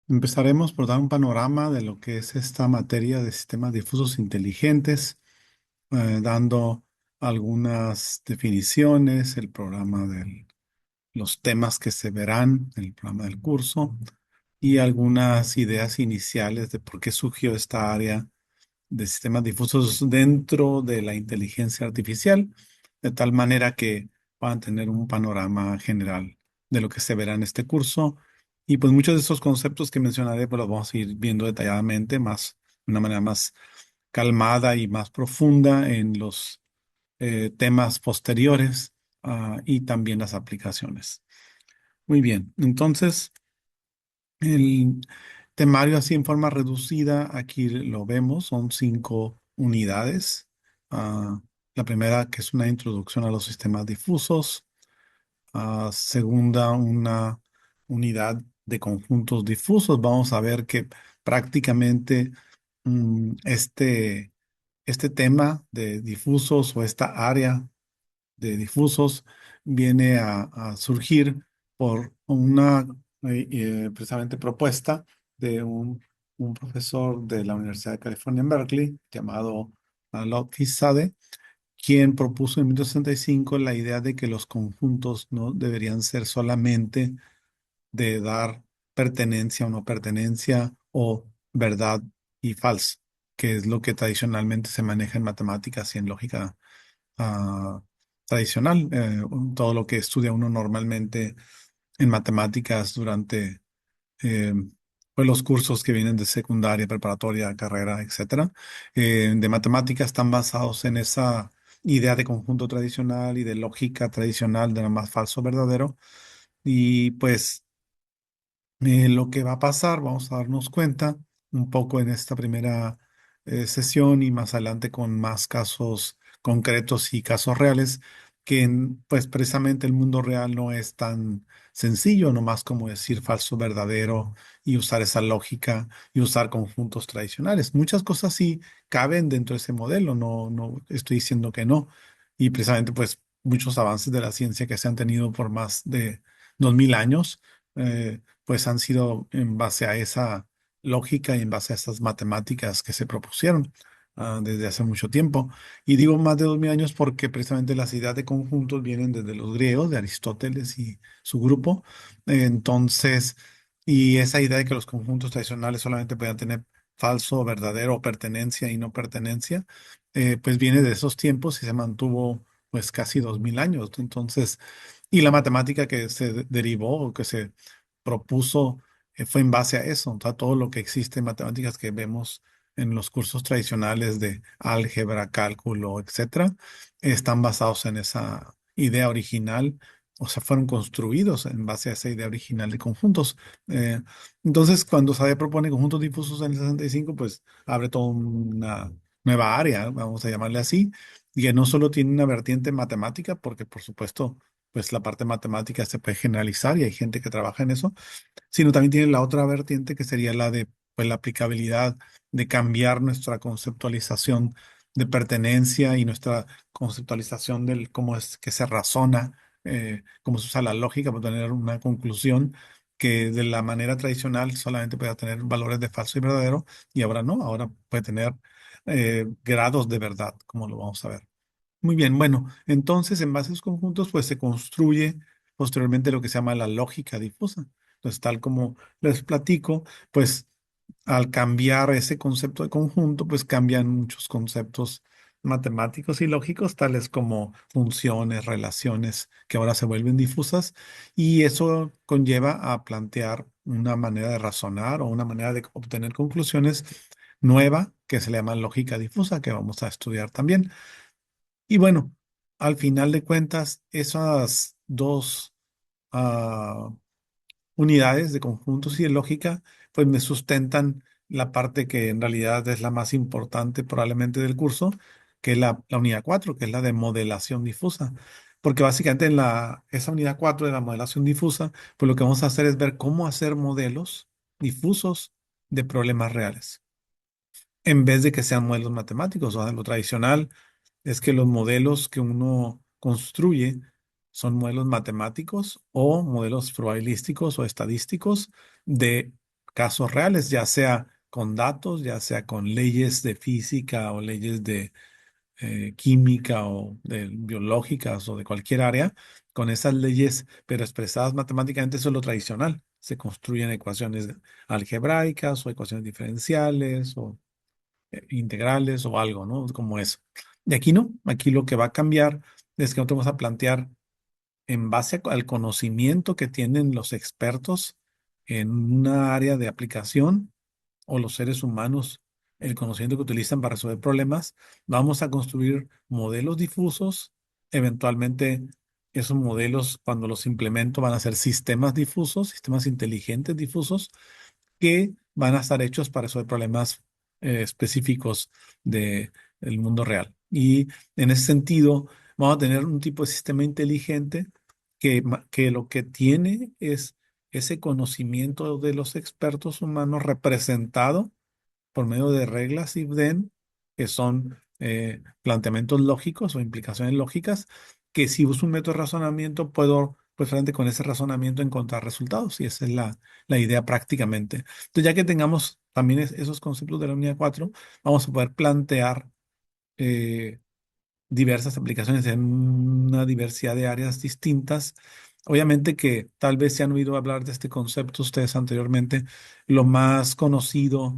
Empezaremos por dar un panorama de lo que es esta materia de sistemas difusos inteligentes, dando algunas definiciones, el programa de los temas que se verán en el programa del curso y algunas ideas iniciales de por qué surgió esta área de sistemas difusos dentro de la inteligencia artificial, de tal manera que puedan tener un panorama general de lo que se verá en este curso. Y pues muchos de esos conceptos que mencionaré, pues los vamos a ir viendo detalladamente, de una manera más calmada y más profunda en los temas posteriores, y también las aplicaciones. Muy bien, entonces el temario así en forma reducida, aquí lo vemos, son 5 unidades. La primera, que es una introducción a los sistemas difusos. Segunda, una unidad de conjuntos difusos. Vamos a ver que prácticamente este tema de difusos o esta área de difusos viene a surgir por una precisamente propuesta de un profesor de la Universidad de California en Berkeley llamado Lotfi Sade, quien propuso en 1965 la idea de que los conjuntos no deberían ser solamente de dar pertenencia o no pertenencia o verdad y falso, que es lo que tradicionalmente se maneja en matemáticas y en lógica ah, tradicional. Todo lo que estudia uno normalmente en matemáticas durante eh, pues los cursos que vienen de secundaria, preparatoria, carrera, etcétera, de matemáticas están basados en esa idea de conjunto tradicional y de lógica tradicional de lo más falso verdadero. Y pues lo que va a pasar, vamos a darnos cuenta un poco en esta primera sesión y más adelante con más casos concretos y casos reales, que pues precisamente el mundo real no es tan sencillo, nomás como decir falso verdadero y usar esa lógica y usar conjuntos tradicionales. Muchas cosas sí caben dentro de ese modelo, no estoy diciendo que no. Y precisamente pues muchos avances de la ciencia que se han tenido por más de 2000 años. Pues han sido en base a esa lógica y en base a esas matemáticas que se propusieron desde hace mucho tiempo. Y digo más de 2000 años porque precisamente las ideas de conjuntos vienen desde los griegos, de Aristóteles y su grupo. Entonces, y esa idea de que los conjuntos tradicionales solamente podían tener falso, verdadero, pertenencia y no pertenencia, pues viene de esos tiempos y se mantuvo pues casi 2000 años. Entonces, y la matemática que se derivó o que se propuso fue en base a eso. O sea, todo lo que existe en matemáticas que vemos en los cursos tradicionales de álgebra, cálculo, etcétera, están basados en esa idea original. O sea, fueron construidos en base a esa idea original de conjuntos. Eh, entonces, cuando Sabe propone conjuntos difusos en el 65, pues abre toda una nueva área, vamos a llamarle así, y que no solo tiene una vertiente matemática, porque por supuesto pues la parte matemática se puede generalizar y hay gente que trabaja en eso, sino también tiene la otra vertiente que sería la de pues, la aplicabilidad de cambiar nuestra conceptualización de pertenencia y nuestra conceptualización del cómo es que se razona, cómo se usa la lógica para tener una conclusión que de la manera tradicional solamente puede tener valores de falso y verdadero, y ahora no, ahora puede tener grados de verdad, como lo vamos a ver. Muy bien, bueno, entonces en bases conjuntos pues se construye posteriormente lo que se llama la lógica difusa. Entonces, tal como les platico, pues al cambiar ese concepto de conjunto, pues cambian muchos conceptos matemáticos y lógicos, tales como funciones, relaciones, que ahora se vuelven difusas, y eso conlleva a plantear una manera de razonar o una manera de obtener conclusiones nueva que se le llama lógica difusa, que vamos a estudiar también. Y bueno, al final de cuentas, esas dos ah, unidades de conjuntos y de lógica, pues me sustentan la parte que en realidad es la más importante probablemente del curso, que es la unidad 4, que es la de modelación difusa. Porque básicamente en esa unidad 4 de la modelación difusa, pues lo que vamos a hacer es ver cómo hacer modelos difusos de problemas reales, en vez de que sean modelos matemáticos. O sea, lo tradicional es que los modelos que uno construye son modelos matemáticos o modelos probabilísticos o estadísticos de casos reales, ya sea con datos, ya sea con leyes de física o leyes de química o de biológicas o de cualquier área, con esas leyes, pero expresadas matemáticamente, eso es lo tradicional. Se construyen ecuaciones algebraicas o ecuaciones diferenciales o integrales o algo, ¿no? Como eso. De aquí no, aquí lo que va a cambiar es que nosotros vamos a plantear en base al conocimiento que tienen los expertos en una área de aplicación o los seres humanos, el conocimiento que utilizan para resolver problemas, vamos a construir modelos difusos. Eventualmente, esos modelos, cuando los implemento, van a ser sistemas difusos, sistemas inteligentes difusos, que van a estar hechos para resolver problemas específicos del mundo real. Y en ese sentido, vamos a tener un tipo de sistema inteligente que lo que tiene es ese conocimiento de los expertos humanos representado por medio de reglas IFDEN, que son planteamientos lógicos o implicaciones lógicas, que si uso un método de razonamiento puedo, pues frente con ese razonamiento encontrar resultados, y esa es la idea prácticamente. Entonces, ya que tengamos también esos conceptos de la unidad 4, vamos a poder plantear eh, diversas aplicaciones en una diversidad de áreas distintas. Obviamente que tal vez se han oído hablar de este concepto ustedes anteriormente. Lo más conocido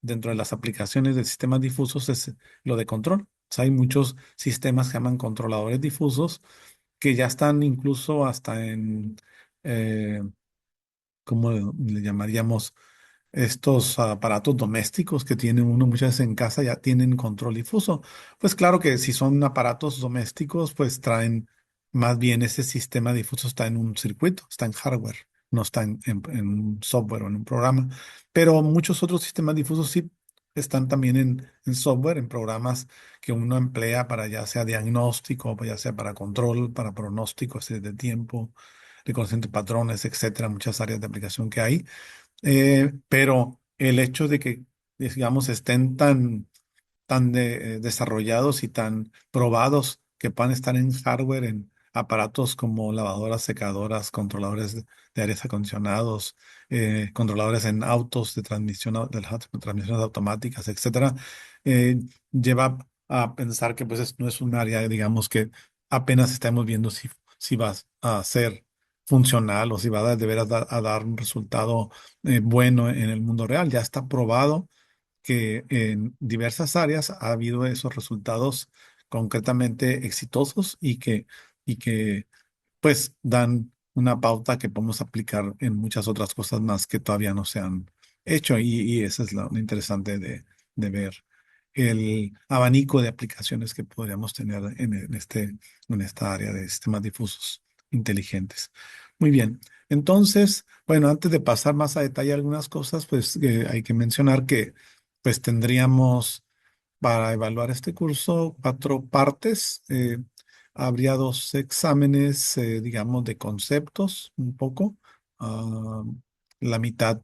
dentro de las aplicaciones de sistemas difusos es lo de control. O sea, hay muchos sistemas que llaman controladores difusos que ya están incluso hasta en, eh, ¿cómo le llamaríamos? Estos aparatos domésticos que tiene uno muchas veces en casa ya tienen control difuso. Pues claro que si son aparatos domésticos, pues traen más bien ese sistema difuso está en un circuito, está en hardware, no está en un software o en un programa. Pero muchos otros sistemas difusos sí están también en software, en programas que uno emplea para ya sea diagnóstico, ya sea para control, para pronóstico de tiempo, reconocimiento de patrones, etcétera, muchas áreas de aplicación que hay. Pero el hecho de que, digamos, estén tan desarrollados y tan probados que puedan estar en hardware, en aparatos como lavadoras, secadoras, controladores de aires acondicionados, controladores en autos de transmisión, de transmisiones automáticas, etcétera, eh, lleva a pensar que pues no es un área, digamos, que apenas estamos viendo si va a ser funcional o si va a de veras a dar un resultado bueno en el mundo real. Ya está probado que en diversas áreas ha habido esos resultados concretamente exitosos y que pues dan una pauta que podemos aplicar en muchas otras cosas más que todavía no se han hecho, y eso es lo interesante de ver el abanico de aplicaciones que podríamos tener en esta área de sistemas difusos inteligentes. Muy bien. Entonces, bueno, antes de pasar más a detalle algunas cosas, pues hay que mencionar que pues tendríamos para evaluar este curso cuatro partes. Habría dos exámenes, digamos, de conceptos, un poco. ah, la mitad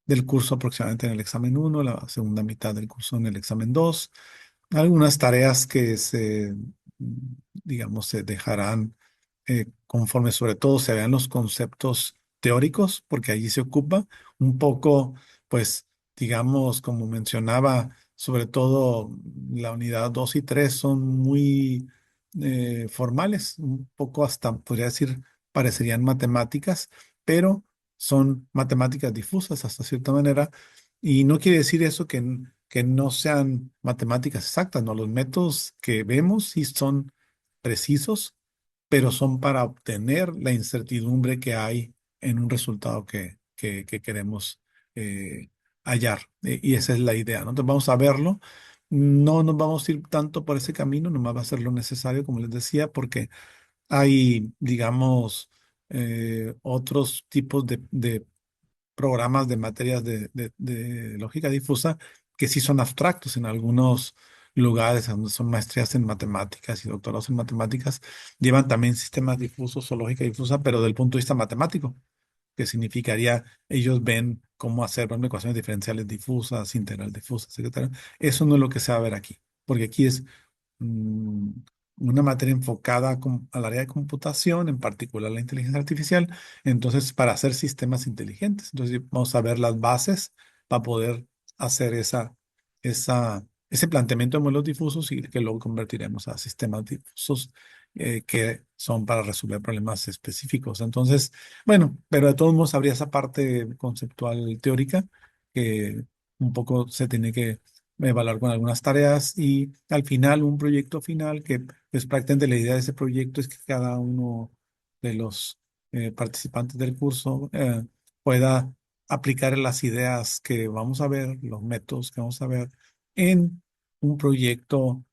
del curso aproximadamente en el examen uno, la segunda mitad del curso en el examen 2. Algunas tareas que digamos, se dejarán conforme sobre todo se vean los conceptos teóricos, porque allí se ocupa un poco, pues, digamos, como mencionaba, sobre todo la unidad 2 y 3 son muy formales, un poco hasta, podría decir, parecerían matemáticas, pero son matemáticas difusas hasta cierta manera, y no quiere decir eso que no sean matemáticas exactas, ¿no? Los métodos que vemos sí son precisos, pero son para obtener la incertidumbre que hay en un resultado que queremos eh, hallar. Y esa es la idea, ¿no? Entonces vamos a verlo. No nos vamos a ir tanto por ese camino, nomás va a ser lo necesario, como les decía, porque hay, digamos, otros tipos de programas de materias de lógica difusa que sí son abstractos en algunos lugares donde son maestrías en matemáticas y doctorados en matemáticas, llevan también sistemas difusos o lógica difusa, pero del punto de vista matemático, que significaría ellos ven cómo hacer, por ejemplo, ecuaciones diferenciales difusas, integral difusas, etcétera. Eso no es lo que se va a ver aquí, porque aquí es mm, una materia enfocada al área de computación, en particular la inteligencia artificial, entonces para hacer sistemas inteligentes. Entonces vamos a ver las bases para poder hacer ese planteamiento de modelos difusos y que luego convertiremos a sistemas difusos que son para resolver problemas específicos. Entonces, bueno, pero de todos modos habría esa parte conceptual teórica que un poco se tiene que evaluar con algunas tareas y al final un proyecto final que pues prácticamente la idea de ese proyecto es que cada uno de los participantes del curso pueda aplicar las ideas que vamos a ver, los métodos que vamos a ver en un proyecto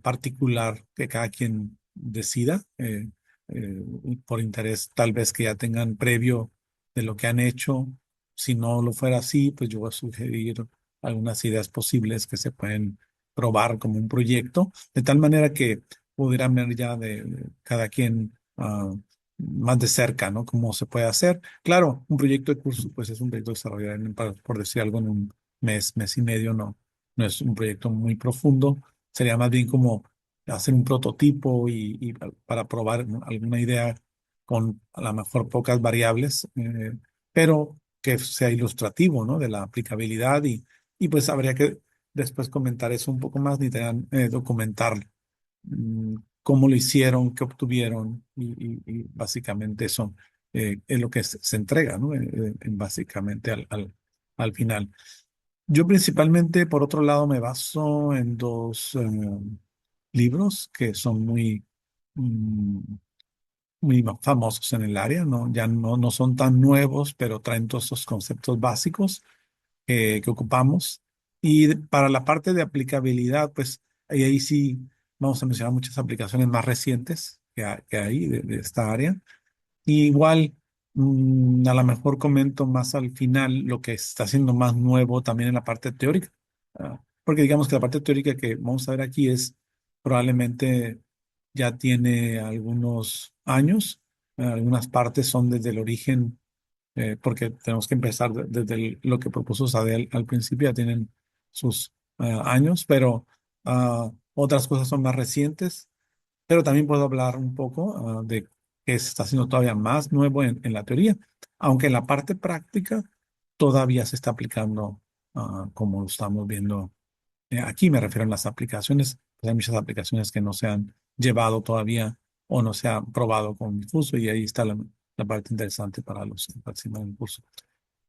particular que cada quien decida eh, por interés tal vez que ya tengan previo de lo que han hecho. Si no lo fuera así, pues yo voy a sugerir algunas ideas posibles que se pueden probar como un proyecto, de tal manera que pudieran ver ya de cada quien más de cerca, ¿no? Cómo se puede hacer. Claro, un proyecto de curso, pues es un proyecto desarrollado, por decir algo, en un mes, mes y medio, no es un proyecto muy profundo, sería más bien como hacer un prototipo y para probar alguna idea con a lo mejor pocas variables, pero que sea ilustrativo, ¿no? De la aplicabilidad y pues habría que después comentar eso un poco más, ni documentar cómo lo hicieron, qué obtuvieron y básicamente eso es lo que se entrega, ¿no? Básicamente al final. Yo principalmente, por otro lado, me baso en dos libros que son mm, muy famosos en el área, ¿no? Ya no son tan nuevos, pero traen todos esos conceptos básicos que ocupamos. Y para la parte de aplicabilidad, pues ahí sí vamos a mencionar muchas aplicaciones más recientes que hay de esta área. Y igual, a lo mejor comento más al final lo que está siendo más nuevo también en la parte teórica. Porque digamos que la parte teórica que vamos a ver aquí es probablemente ya tiene algunos años. Algunas partes son desde el origen porque tenemos que empezar desde lo que propuso Sadel al principio, ya tienen sus años, pero otras cosas son más recientes, pero también puedo hablar un poco de que se está haciendo todavía más nuevo en la teoría, aunque en la parte práctica todavía se está aplicando como lo estamos viendo aquí. Me refiero a las aplicaciones, pues hay muchas aplicaciones que no se han llevado todavía o no se han probado con difuso y ahí está la parte interesante para los que participan en el curso.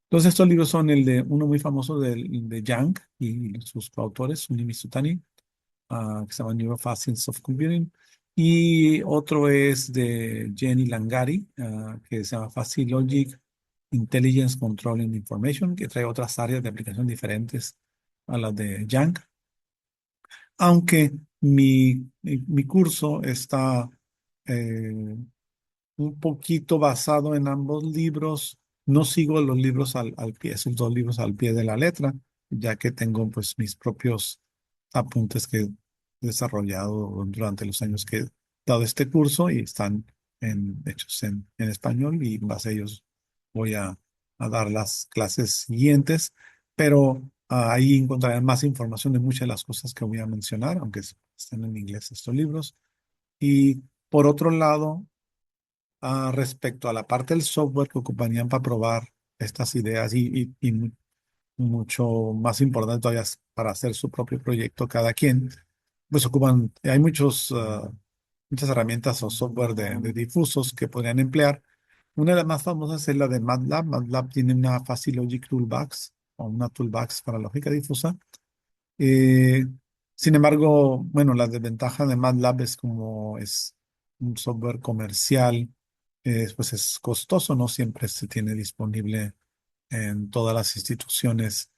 Entonces, estos libros son el de uno muy famoso de Yang y sus coautores, Sunny Mitsutani, que se llama Neurofacets of Computing, y otro es de Jenny Langari, que se llama Fuzzy Logic Intelligence Controlling Information, que trae otras áreas de aplicación diferentes a las de Yang, aunque mi curso está eh, un poquito basado en ambos libros. No sigo los libros al pie, esos dos libros al pie de la letra, ya que tengo pues mis propios apuntes que he desarrollado durante los años que he dado este curso y están hechos en español y en base a ellos voy a dar las clases siguientes, pero ahí encontrarán más información de muchas de las cosas que voy a mencionar, aunque estén en inglés estos libros. Y por otro lado, respecto a la parte del software que ocuparían para probar estas ideas y mucho más importante todavía es para hacer su propio proyecto cada quien, pues hay muchas herramientas o software de difusos que podrían emplear. Una de las más famosas es la de MATLAB. MATLAB tiene una Fuzzy Logic Toolbox o una Toolbox para lógica difusa. Eh, Sin embargo, bueno, la desventaja de MATLAB es como es un software comercial, pues es costoso, no siempre se tiene disponible en todas las instituciones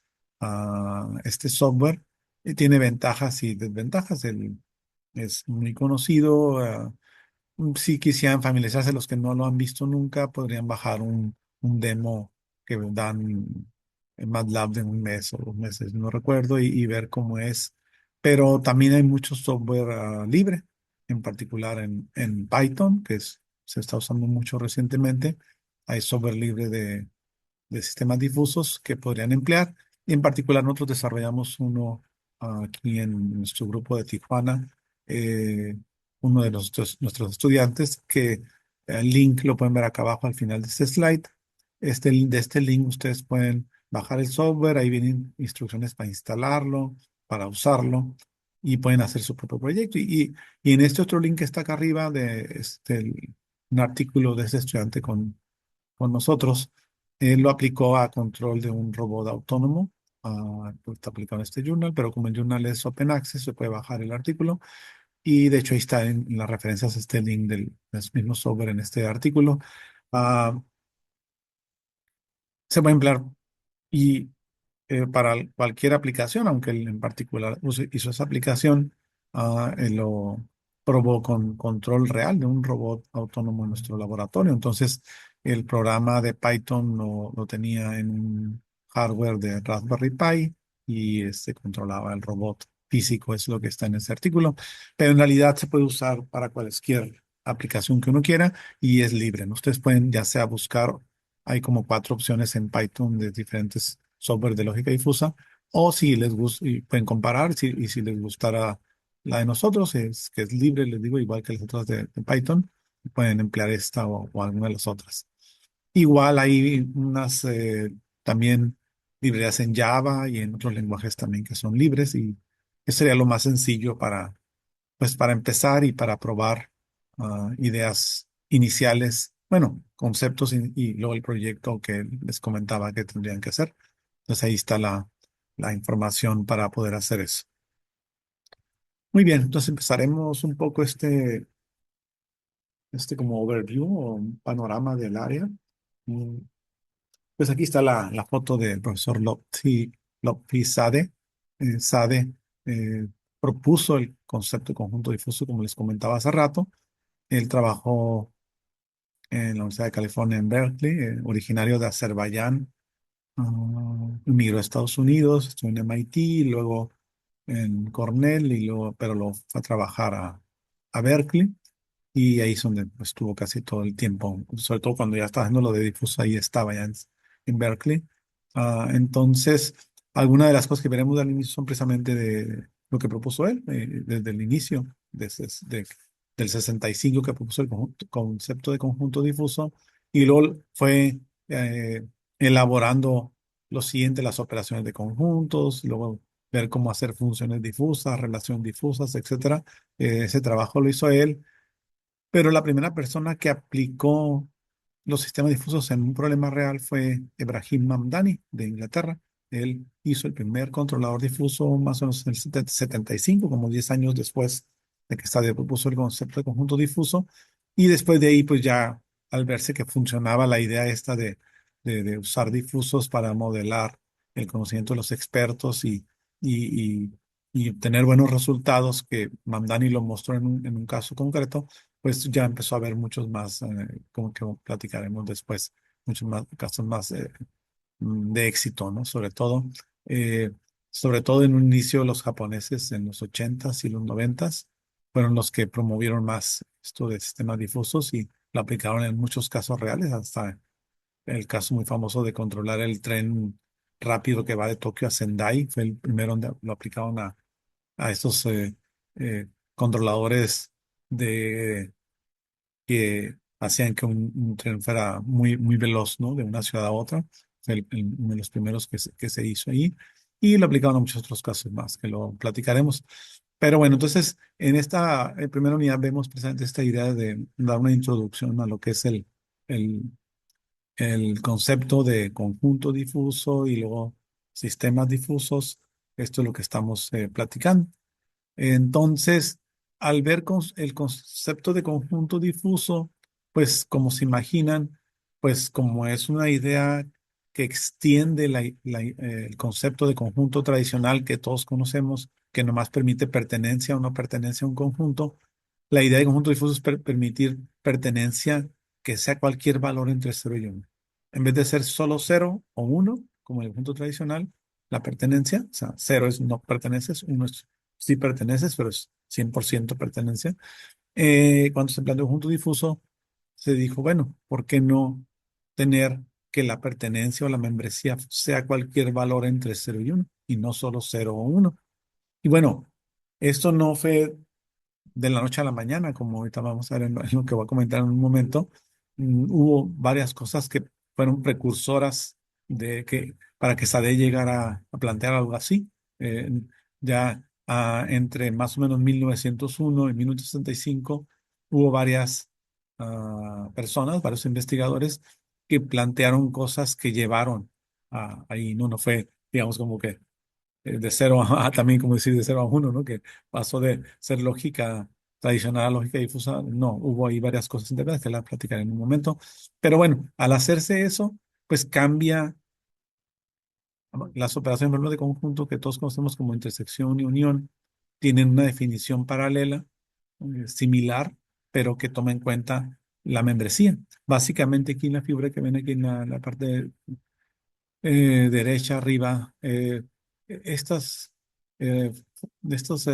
este software. Y tiene ventajas y desventajas. Es muy conocido. Si quisieran familiarizarse los que no lo han visto nunca, podrían bajar un demo que dan en MATLAB de un mes o 2 meses, no recuerdo, y ver cómo es. Pero también hay mucho software libre, en particular en Python, se está usando mucho recientemente. Hay software libre de sistemas difusos que podrían emplear. Y en particular nosotros desarrollamos uno aquí en nuestro grupo de Tijuana. uno de nuestros estudiantes, que el link lo pueden ver acá abajo al final de este slide. De este link ustedes pueden bajar el software, ahí vienen instrucciones para instalarlo, para usarlo y pueden hacer su propio proyecto. Y en este otro link que está acá arriba, un artículo de este estudiante con nosotros, él lo aplicó a control de un robot autónomo. Pues está aplicado en este journal, pero como el journal es open access, se puede bajar el artículo. Y de hecho ahí está en las referencias este link del mismo software en este artículo. Ah, Se puede emplear y para cualquier aplicación, aunque él en particular hizo esa aplicación, él lo probó con control real de un robot autónomo en nuestro laboratorio. Entonces, el programa de Python lo tenía en un hardware de Raspberry Pi y se controlaba el robot físico, es lo que está en ese artículo. Pero en realidad se puede usar para cualquier aplicación que uno quiera y es libre, ¿no? Ustedes pueden ya sea buscar, hay como cuatro opciones en Python de diferentes software de lógica difusa, o si les gusta, y pueden comparar, y si les gustara la de nosotros, que es libre, les digo, igual que las otras de Python, pueden emplear esta o alguna de las otras. Igual hay unas también librerías en Java y en otros lenguajes también que son libres, y eso sería lo más sencillo pues para empezar y para probar ideas iniciales, bueno, conceptos y luego el proyecto que les comentaba que tendrían que hacer. Entonces ahí está la información para poder hacer eso. Muy bien, entonces empezaremos un poco este como overview o un panorama del área. Mm, Pues aquí está la foto del profesor Lotfi Sade. Sade propuso el concepto de conjunto difuso, como les comentaba hace rato. Él trabajó en la Universidad de California en Berkeley, originario de Azerbaiyán. Emigró a Estados Unidos, estuvo en MIT, y luego en Cornell, pero lo fue a trabajar a Berkeley, y ahí es donde pues, estuvo casi todo el tiempo, sobre todo cuando ya estaba haciendo lo de difuso, ahí estaba ya en Berkeley. Entonces, algunas de las cosas que veremos al inicio son precisamente de lo que propuso él, desde el inicio, del 65 que propuso el concepto de conjunto difuso, y luego fue eh, elaborando lo siguiente, las operaciones de conjuntos, luego ver cómo hacer funciones difusas, relaciones difusas, etcétera. Ese trabajo lo hizo él, pero la primera persona que aplicó los sistemas difusos en un problema real fue Ebrahim Mamdani de Inglaterra. Él hizo el primer controlador difuso más o menos en el 75, como 10 años después de que Stadia propuso el concepto de conjunto difuso. Y después de ahí, pues ya al verse que funcionaba la idea esta de usar difusos para modelar el conocimiento de los expertos y, y obtener buenos resultados, que Mamdani lo mostró en un caso concreto, pues ya empezó a haber muchos más, como que platicaremos después, muchos más casos más de éxito, ¿no? Eh, Sobre todo en un inicio los japoneses en los 80s y los 90s fueron los que promovieron más esto de sistemas difusos y lo aplicaron en muchos casos reales, hasta el caso muy famoso de controlar el tren rápido que va de Tokio a Sendai, fue el primero donde lo aplicaron a estos eh, controladores de que hacían que un tren fuera muy veloz, ¿no? De una ciudad a otra. Fue uno de los primeros que se hizo ahí. Y lo aplicaron a muchos otros casos más, que lo platicaremos. Pero bueno, entonces, en esta primera unidad vemos precisamente esta idea de dar una introducción a lo que es el, el concepto de conjunto difuso y luego sistemas difusos. Esto es lo que estamos platicando. Entonces, al ver el concepto de conjunto difuso, pues como se imaginan, pues como es una idea que extiende el concepto de conjunto tradicional que todos conocemos, que nomás permite pertenencia o no pertenencia a un conjunto, la idea de conjunto difuso es permitir pertenencia que sea cualquier valor entre cero y uno. En vez de ser solo cero o uno, como en el conjunto tradicional, la pertenencia, o sea, cero es no perteneces, uno es sí perteneces, pero es 100% pertenencia. Cuando se planteó conjunto difuso, se dijo, bueno, ¿por qué no tener que la pertenencia o la membresía sea cualquier valor entre cero y uno y no solo cero o uno? Y bueno, esto no fue de la noche a la mañana, como ahorita vamos a ver en lo que voy a comentar en un momento. Hubo varias cosas que fueron precursoras para que SADE llegara a plantear algo así. Eh, ya entre más o menos 1901 y 1965 hubo varias personas, varios investigadores que plantearon cosas que llevaron ahí. No fue, digamos, como que de cero también como decir de cero a uno, ¿no? Que pasó de ser lógica tradicional a lógica difusa. No, hubo ahí varias cosas internas que las platicaré en un momento. Pero bueno, al hacerse eso, pues cambia las operaciones, por ejemplo, de conjunto que todos conocemos como intersección y unión, tienen una definición paralela, similar, pero que toma en cuenta la membresía. Básicamente aquí en la figura que ven aquí en la parte derecha arriba, estas, eh, estas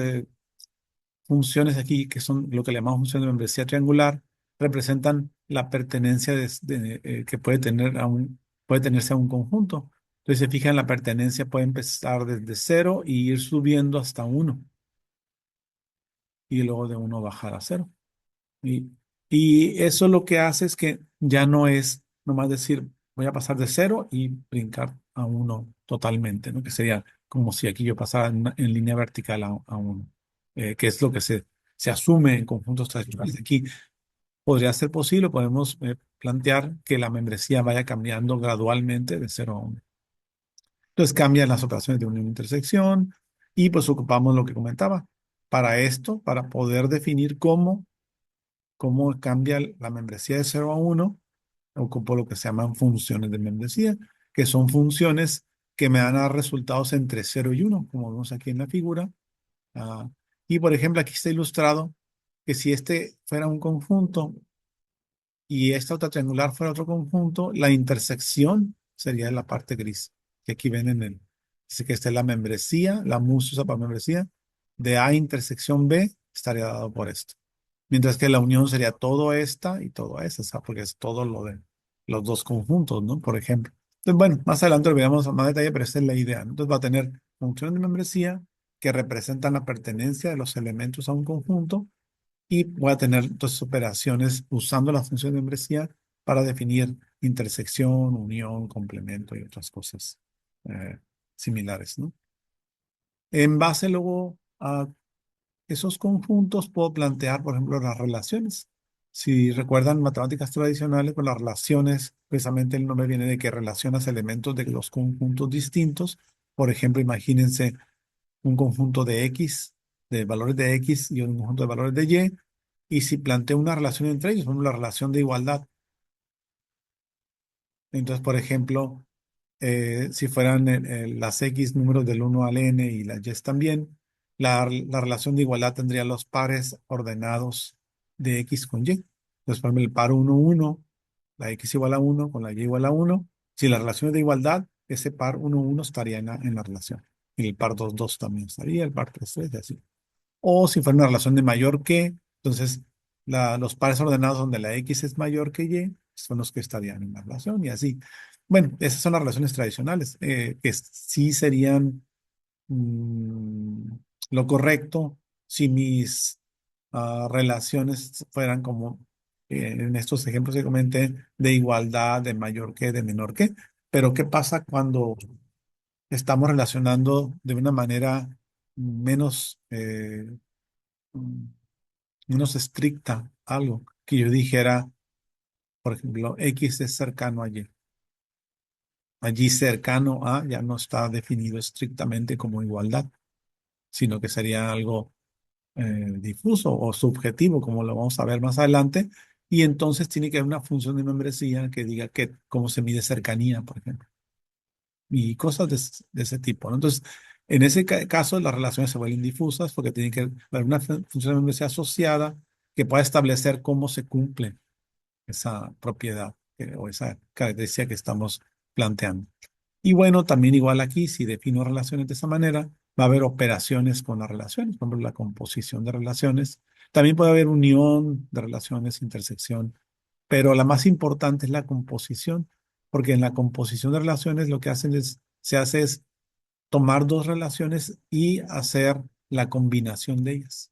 funciones aquí, que son lo que le llamamos función de membresía triangular, representan la pertenencia que puede tenerse a un conjunto. Entonces, se fijan, la pertenencia puede empezar desde cero y ir subiendo hasta uno, y luego de uno bajar a cero. Y, y eso lo que hace es que ya no es nomás decir, voy a pasar de cero y brincar a uno totalmente, ¿no? Que sería como si aquí yo pasara en línea vertical a uno, que es lo que se asume en conjuntos tradicionales. Aquí podría ser posible, podemos plantear que la membresía vaya cambiando gradualmente de cero a uno. Entonces cambian las operaciones de unión e intersección y pues ocupamos lo que comentaba. Para esto, para poder definir cómo cambia la membresía de cero a uno, ocupo lo que se llaman funciones de membresía, que son funciones que me dan a resultados entre cero y uno, como vemos aquí en la figura. Ah, y por ejemplo, aquí está ilustrado que si este fuera un conjunto y esta otra triangular fuera otro conjunto, la intersección sería la parte gris, que aquí ven dice que esta es la membresía, la mu se usa para membresía, de A intersección B estaría dado por esto. Mientras que la unión sería todo esta y todo esta, o sea, porque es todo lo de los dos conjuntos, ¿no? Por ejemplo. Entonces, bueno, más adelante lo veremos a más detalle, pero esta es la idea, ¿no? Entonces va a tener funciones de membresía que representan la pertenencia de los elementos a un conjunto y voy a tener entonces operaciones usando la función de membresía para definir intersección, unión, complemento y otras cosas eh, similares, ¿no? En base luego a esos conjuntos puedo plantear, por ejemplo, las relaciones. Si recuerdan matemáticas tradicionales, pues las relaciones, precisamente el nombre viene de que relacionas elementos de los conjuntos distintos. Por ejemplo, imagínense un conjunto de X, de valores de X y un conjunto de valores de Y. Y si planteo una relación entre ellos, por ejemplo, la relación de igualdad. Entonces, por ejemplo, si fueran las X números del uno al n y las Y también, la relación de igualdad tendría los pares ordenados de X con Y. Entonces, por ejemplo, el par uno uno, la X igual a uno con la Y igual a uno. Si la relación es de igualdad, ese par uno uno estaría en la relación. Y el par dos dos también estaría, el par 3 3 y así. O si fuera una relación de mayor que, entonces los pares ordenados donde la X es mayor que Y son los que estarían en la relación y así. Bueno, esas son las relaciones tradicionales, que sí serían mm, lo correcto si mis relaciones fueran como en estos ejemplos que comenté, de igualdad, de mayor que, de menor que. Pero ¿qué pasa cuando estamos relacionando de una manera menos mm, menos estricta, algo que yo dijera, por ejemplo, X es cercano a Y? Allí cercano a ya no está definido estrictamente como igualdad, sino que sería algo difuso o subjetivo, como lo vamos a ver más adelante. Y entonces tiene que haber una función de membresía que diga cómo se mide cercanía, por ejemplo, y cosas de ese tipo, ¿no? Entonces, en ese caso, las relaciones se vuelven difusas porque tiene que haber una función de membresía asociada que pueda establecer cómo se cumple esa propiedad o esa característica que estamos planteando. Y bueno, también igual aquí, si defino relaciones de esa manera, va a haber operaciones con las relaciones, por ejemplo, la composición de relaciones. También puede haber unión de relaciones, intersección, pero la más importante es la composición, porque en la composición de relaciones lo que se hace es tomar dos relaciones y hacer la combinación de ellas.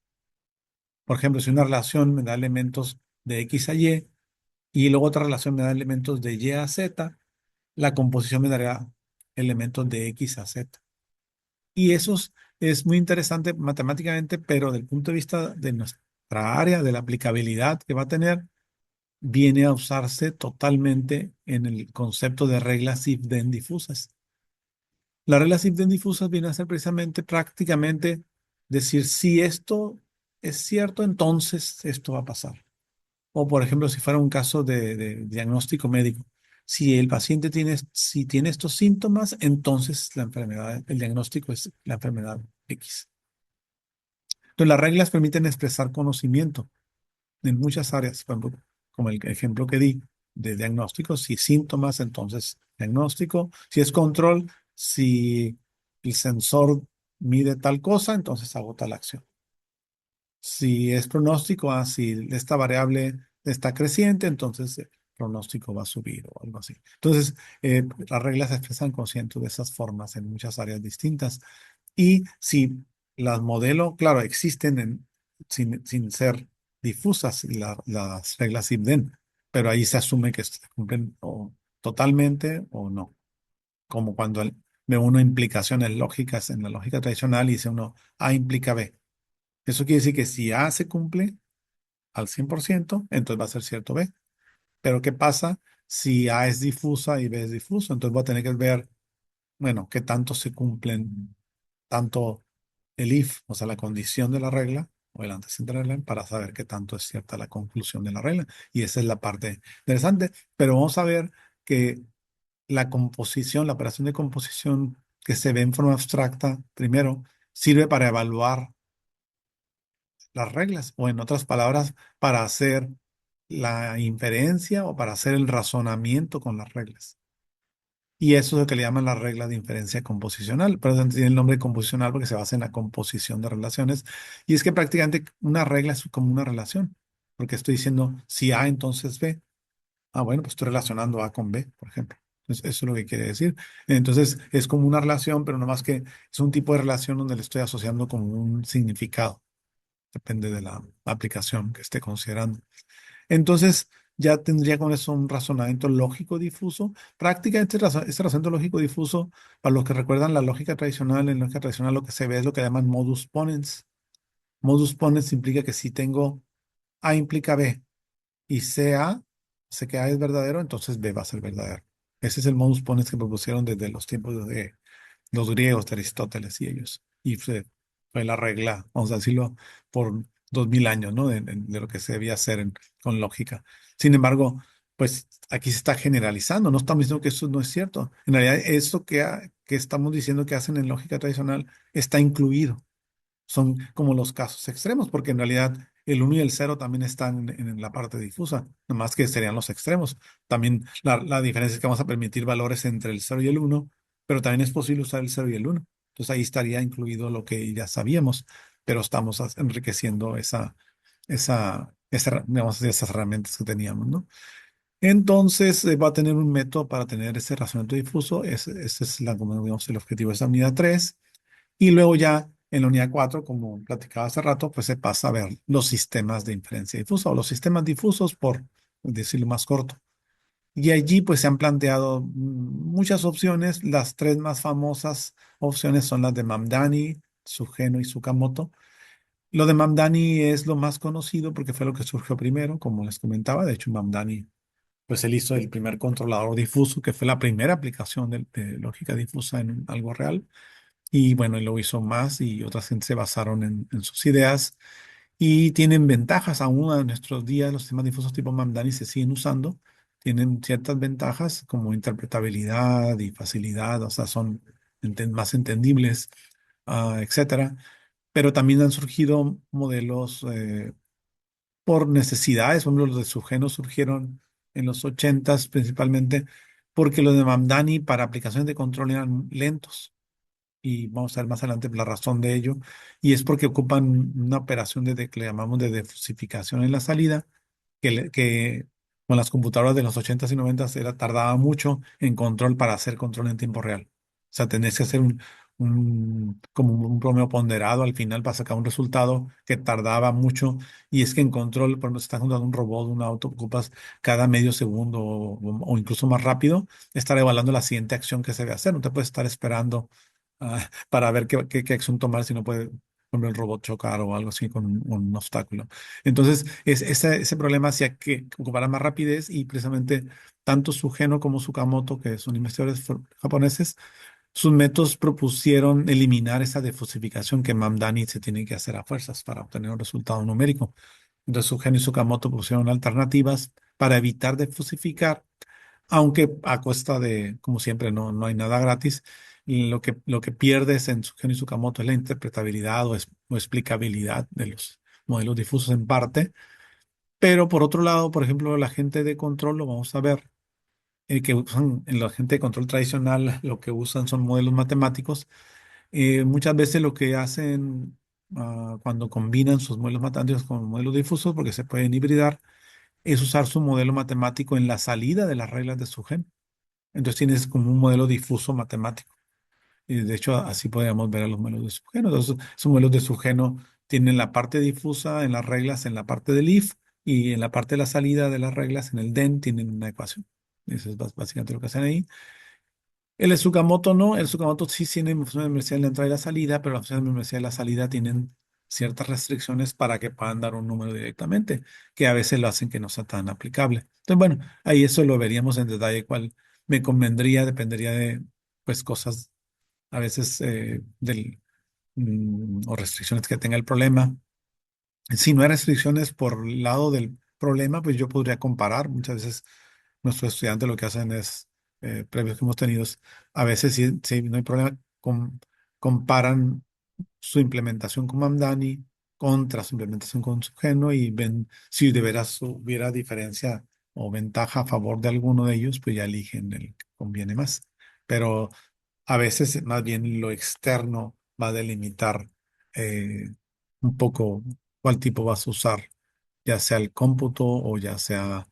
Por ejemplo, si una relación me da elementos de X a y luego otra relación me da elementos de Y a Z, la composición me dará elementos de X a Z. Y es muy interesante matemáticamente, pero del punto de vista de nuestra área, de la aplicabilidad que va a tener, viene a usarse totalmente en el concepto de reglas if-then difusas. Las reglas if-then difusas vienen a ser precisamente prácticamente decir si esto es cierto, entonces esto va a pasar. O por ejemplo, si fuera un caso de diagnóstico médico, si el paciente si tiene estos síntomas, entonces la enfermedad, el diagnóstico es la enfermedad X. Entonces, las reglas permiten expresar conocimiento en muchas áreas, por ejemplo, como el ejemplo que di de diagnóstico, si síntomas, entonces diagnóstico, si es control, si el sensor mide tal cosa, entonces hago tal acción. Si es pronóstico, si esta variable está creciente, entonces el pronóstico va a subir o algo así. Entonces, las reglas se expresan conscientes de esas formas en muchas áreas distintas. Y si las modelos, claro, existen sin ser difusas las reglas IBDEN, pero ahí se asume que se cumplen totalmente o no. Como cuando ve uno implicaciones lógicas en la lógica tradicional y dice uno A implica B. Eso quiere decir que si A se cumple al 100%, entonces va a ser cierto B. Pero ¿qué pasa si A es difusa y B es difuso? Entonces voy a tener que ver, bueno, qué tanto se cumplen tanto el if, o sea, la condición de la regla, o el antecedente de la regla, para saber qué tanto es cierta la conclusión de la regla. Y esa es la parte interesante. Pero vamos a ver que la composición, la operación de composición que se ve en forma abstracta, primero, sirve para evaluar las reglas, o en otras palabras, para hacer la inferencia o para hacer el razonamiento con las reglas. Y eso es lo que le llaman la regla de inferencia composicional. Pero eso tiene el nombre composicional porque se basa en la composición de relaciones. Y es que prácticamente una regla es como una relación. Porque estoy diciendo, si A, entonces B. Ah, bueno, pues estoy relacionando A con B, por ejemplo. Entonces, eso es lo que quiere decir. Entonces, es como una relación, pero no más que es un tipo de relación donde le estoy asociando como un significado. Depende de la aplicación que esté considerando. Entonces, ya tendría con eso un razonamiento lógico difuso. Prácticamente este razonamiento lógico difuso, para los que recuerdan la lógica tradicional, en lógica tradicional lo que se ve es lo que llaman modus ponens. Modus ponens implica que si tengo A implica B y sé que A es verdadero, entonces B va a ser verdadero. Ese es el modus ponens que propusieron desde los tiempos de los griegos, de Aristóteles y ellos. Y fue la regla, vamos a decirlo, por 2000 años, ¿no? De lo que se debía hacer con lógica. Sin embargo, pues aquí se está generalizando, no estamos diciendo que eso no es cierto. En realidad, eso que estamos diciendo que hacen en lógica tradicional está incluido. Son como los casos extremos, porque en realidad el uno y el cero también están en la parte difusa, nomás que serían los extremos. También la diferencia es que vamos a permitir valores entre el cero y el uno, pero también es posible usar el cero y el uno. Entonces ahí estaría incluido lo que ya sabíamos, pero estamos enriqueciendo digamos, esas herramientas que teníamos, ¿no? Entonces va a tener un método para tener ese razonamiento difuso. Ese es como digamos, el objetivo de esa unidad 3. Y luego ya en la unidad 4, como platicaba hace rato, pues se pasa a ver los sistemas de inferencia difusa o los sistemas difusos, por decirlo más corto. Y allí pues se han planteado muchas opciones. Las tres más famosas opciones son las de Mamdani, Sugeno y Tsukamoto. Lo de Mamdani es lo más conocido porque fue lo que surgió primero, como les comentaba. De hecho, Mamdani, pues él hizo el primer controlador difuso, que fue la primera aplicación de lógica difusa en algo real. Y bueno, él lo hizo más y otras gente se basaron en sus ideas y tienen ventajas. Aún en nuestros días los sistemas difusos tipo Mamdani se siguen usando. Tienen ciertas ventajas como interpretabilidad y facilidad, o sea, son más entendibles, etcétera. Pero también han surgido modelos por necesidades. Por ejemplo, los de Sugeno surgieron en los 80s principalmente porque los de Mamdani para aplicaciones de control eran lentos y vamos a ver más adelante la razón de ello, y es porque ocupan una operación que le llamamos de defusificación en la salida, que con las computadoras de los 80s y 90s tardaba mucho en control para hacer control en tiempo real. O sea, tenés que hacer como un promedio ponderado al final para sacar un resultado que tardaba mucho. Y es que en control, por ejemplo, si estás juntando un robot, un auto, ocupas cada medio segundo o incluso más rápido estar evaluando la siguiente acción que se debe hacer. No te puedes estar esperando para ver qué acción tomar si no puede, por ejemplo, el robot chocar o algo así con un obstáculo. Entonces, ese problema hacía que ocupara más rapidez y precisamente tanto Sugeno como Tsukamoto, que son investigadores japoneses, sus métodos propusieron eliminar esa defusificación que Mamdani se tiene que hacer a fuerzas para obtener un resultado numérico. Entonces, Sugeno y Tsukamoto propusieron alternativas para evitar defusificar, aunque a costa de, como siempre, no hay nada gratis. Y lo que pierdes en Sugeno y Tsukamoto es la interpretabilidad o explicabilidad de los modelos difusos en parte. Pero por otro lado, por ejemplo, la gente de control, lo vamos a ver, que usan, en la gente de control tradicional, lo que usan son modelos matemáticos. Muchas veces lo que hacen cuando combinan sus modelos matemáticos con modelos difusos, porque se pueden hibridar, es usar su modelo matemático en la salida de las reglas de su gen. Entonces tienes como un modelo difuso matemático. Y de hecho, así podríamos ver a los modelos de subgeno. Entonces, esos modelos de subgeno tienen la parte difusa en las reglas en la parte del if y en la parte de la salida de las reglas en el den tienen una ecuación. Eso es básicamente lo que hacen ahí. El Tsukamoto no, el Tsukamoto sí tiene función de membresía en la entrada y la salida, pero las funciones de membresía y la salida tienen ciertas restricciones para que puedan dar un número directamente, que a veces lo hacen que no sea tan aplicable. Entonces, bueno, ahí eso lo veríamos en detalle, cuál me convendría, dependería de pues cosas a veces o restricciones que tenga el problema. Si no hay restricciones por el lado del problema, pues yo podría comparar. Muchas veces nuestros estudiantes lo que hacen es, previos que hemos tenido, a veces si no hay problema, comparan su implementación con Mamdani contra su implementación con Sugeno y ven si de veras hubiera diferencia o ventaja a favor de alguno de ellos, pues ya eligen el que conviene más. Pero a veces más bien lo externo va a delimitar eh, un poco cuál tipo vas a usar, ya sea el cómputo o ya sea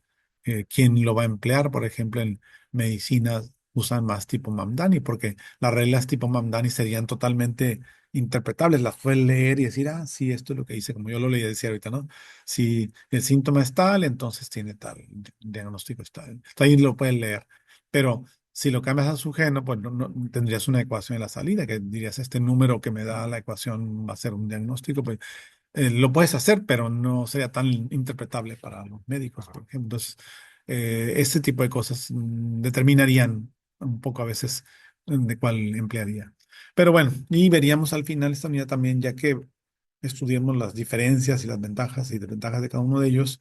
quién lo va a emplear. Por ejemplo, en medicina usan más tipo Mamdani porque las reglas tipo Mamdani serían totalmente interpretables. Las puedes leer y decir, ah, sí, esto es lo que dice, como yo lo leí decía ahorita, ¿no? Si el síntoma es tal, entonces tiene tal, el diagnóstico es tal. Entonces ahí lo puedes leer. Pero si lo cambias a su geno, pues no tendrías una ecuación en la salida, que dirías, este número que me da la ecuación va a ser un diagnóstico, pues lo puedes hacer, pero no sería tan interpretable para los médicos, por ejemplo. Entonces, este tipo de cosas determinarían un poco a veces de cuál emplearía. Pero bueno, y veríamos al final esta unidad también, ya que estudiemos las diferencias y las ventajas y desventajas de cada uno de ellos,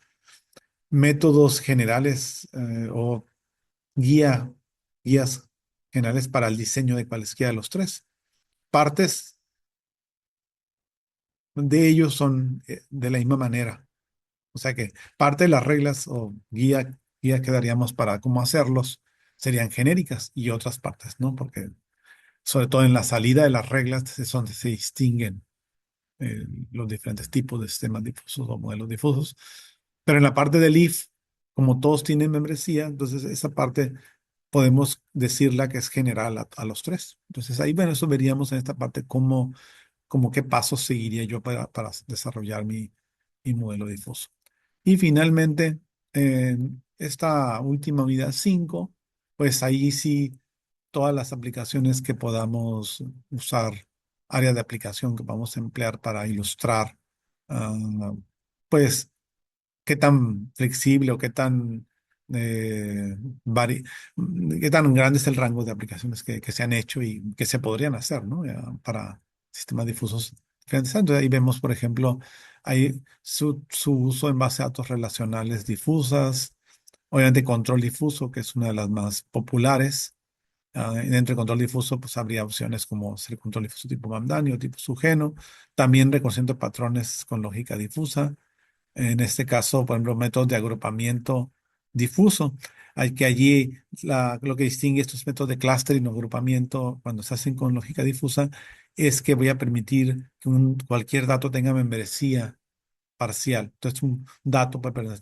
métodos generales o guía, guías generales para el diseño de cualesquiera de los tres. Partes de ellos son de la misma manera. O sea que parte de las reglas o guía que daríamos para cómo hacerlos serían genéricas y otras partes, ¿no? Porque sobre todo en la salida de las reglas es donde se distinguen los diferentes tipos de sistemas difusos o modelos difusos. Pero en la parte del if, como todos tienen membresía, entonces esa parte podemos decirla que es general a los tres. Entonces ahí, bueno, eso veríamos en esta parte cómo qué pasos seguiría yo para desarrollar mi modelo difuso. Y finalmente, en esta última unidad 5 pues ahí sí todas las aplicaciones que podamos usar, áreas de aplicación que vamos a emplear para ilustrar, ah, pues qué tan flexible o eh, vari- qué tan grande es el rango de aplicaciones que se han hecho y que se podrían hacer, ¿no? Para sistemas difusos diferentes. Entonces ahí vemos, por ejemplo, ahí su uso en base a datos relacionales difusas, obviamente control difuso, que es una de las más populares. Y dentro de control difuso, pues habría opciones como ser control difuso tipo Mamdani o tipo Sugeno. También reconociendo patrones con lógica difusa. En este caso, por ejemplo, métodos de agrupamiento difuso. Hay que allí lo que distingue estos métodos de clustering o agrupamiento cuando se hacen con lógica difusa es que voy a permitir que cualquier dato tenga membresía parcial. Entonces, un dato puede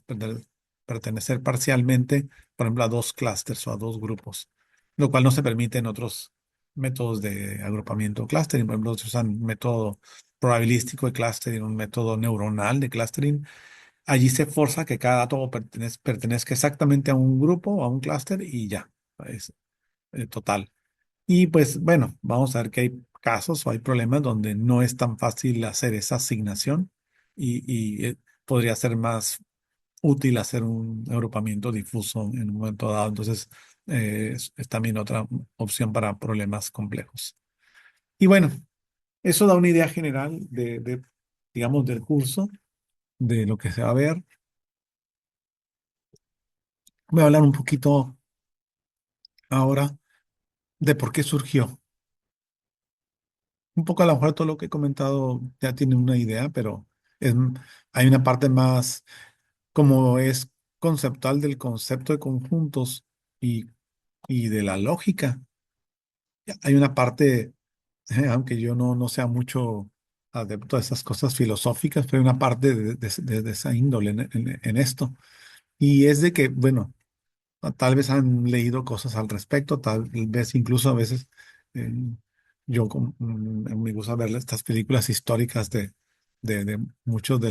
pertenecer parcialmente, por ejemplo, a dos clusters o a dos grupos, lo cual no se permite en otros métodos de agrupamiento clustering. Por ejemplo, se usan método probabilístico de clustering, un método neuronal de clustering. Allí se forza que cada átomo pertenezca exactamente a un grupo o a un clúster y ya, es total. Y pues bueno, vamos a ver que hay casos o hay problemas donde no es tan fácil hacer esa asignación y podría ser más útil hacer un agrupamiento difuso en un momento dado. Entonces, es también otra opción para problemas complejos. Y bueno, eso da una idea general digamos, del curso, de lo que se va a ver. Voy a hablar un poquito ahora de por qué surgió. Un poco a lo mejor todo lo que he comentado ya tiene una idea, pero es- hay una parte más como es conceptual del concepto de conjuntos y, y de la lógica. Hay una parte, aunque yo no sea mucho adepto a esas cosas filosóficas, pero hay una parte de esa índole en esto. Y es de que, bueno, tal vez han leído cosas al respecto, tal vez incluso a veces eh, me gusta ver estas películas históricas de muchos de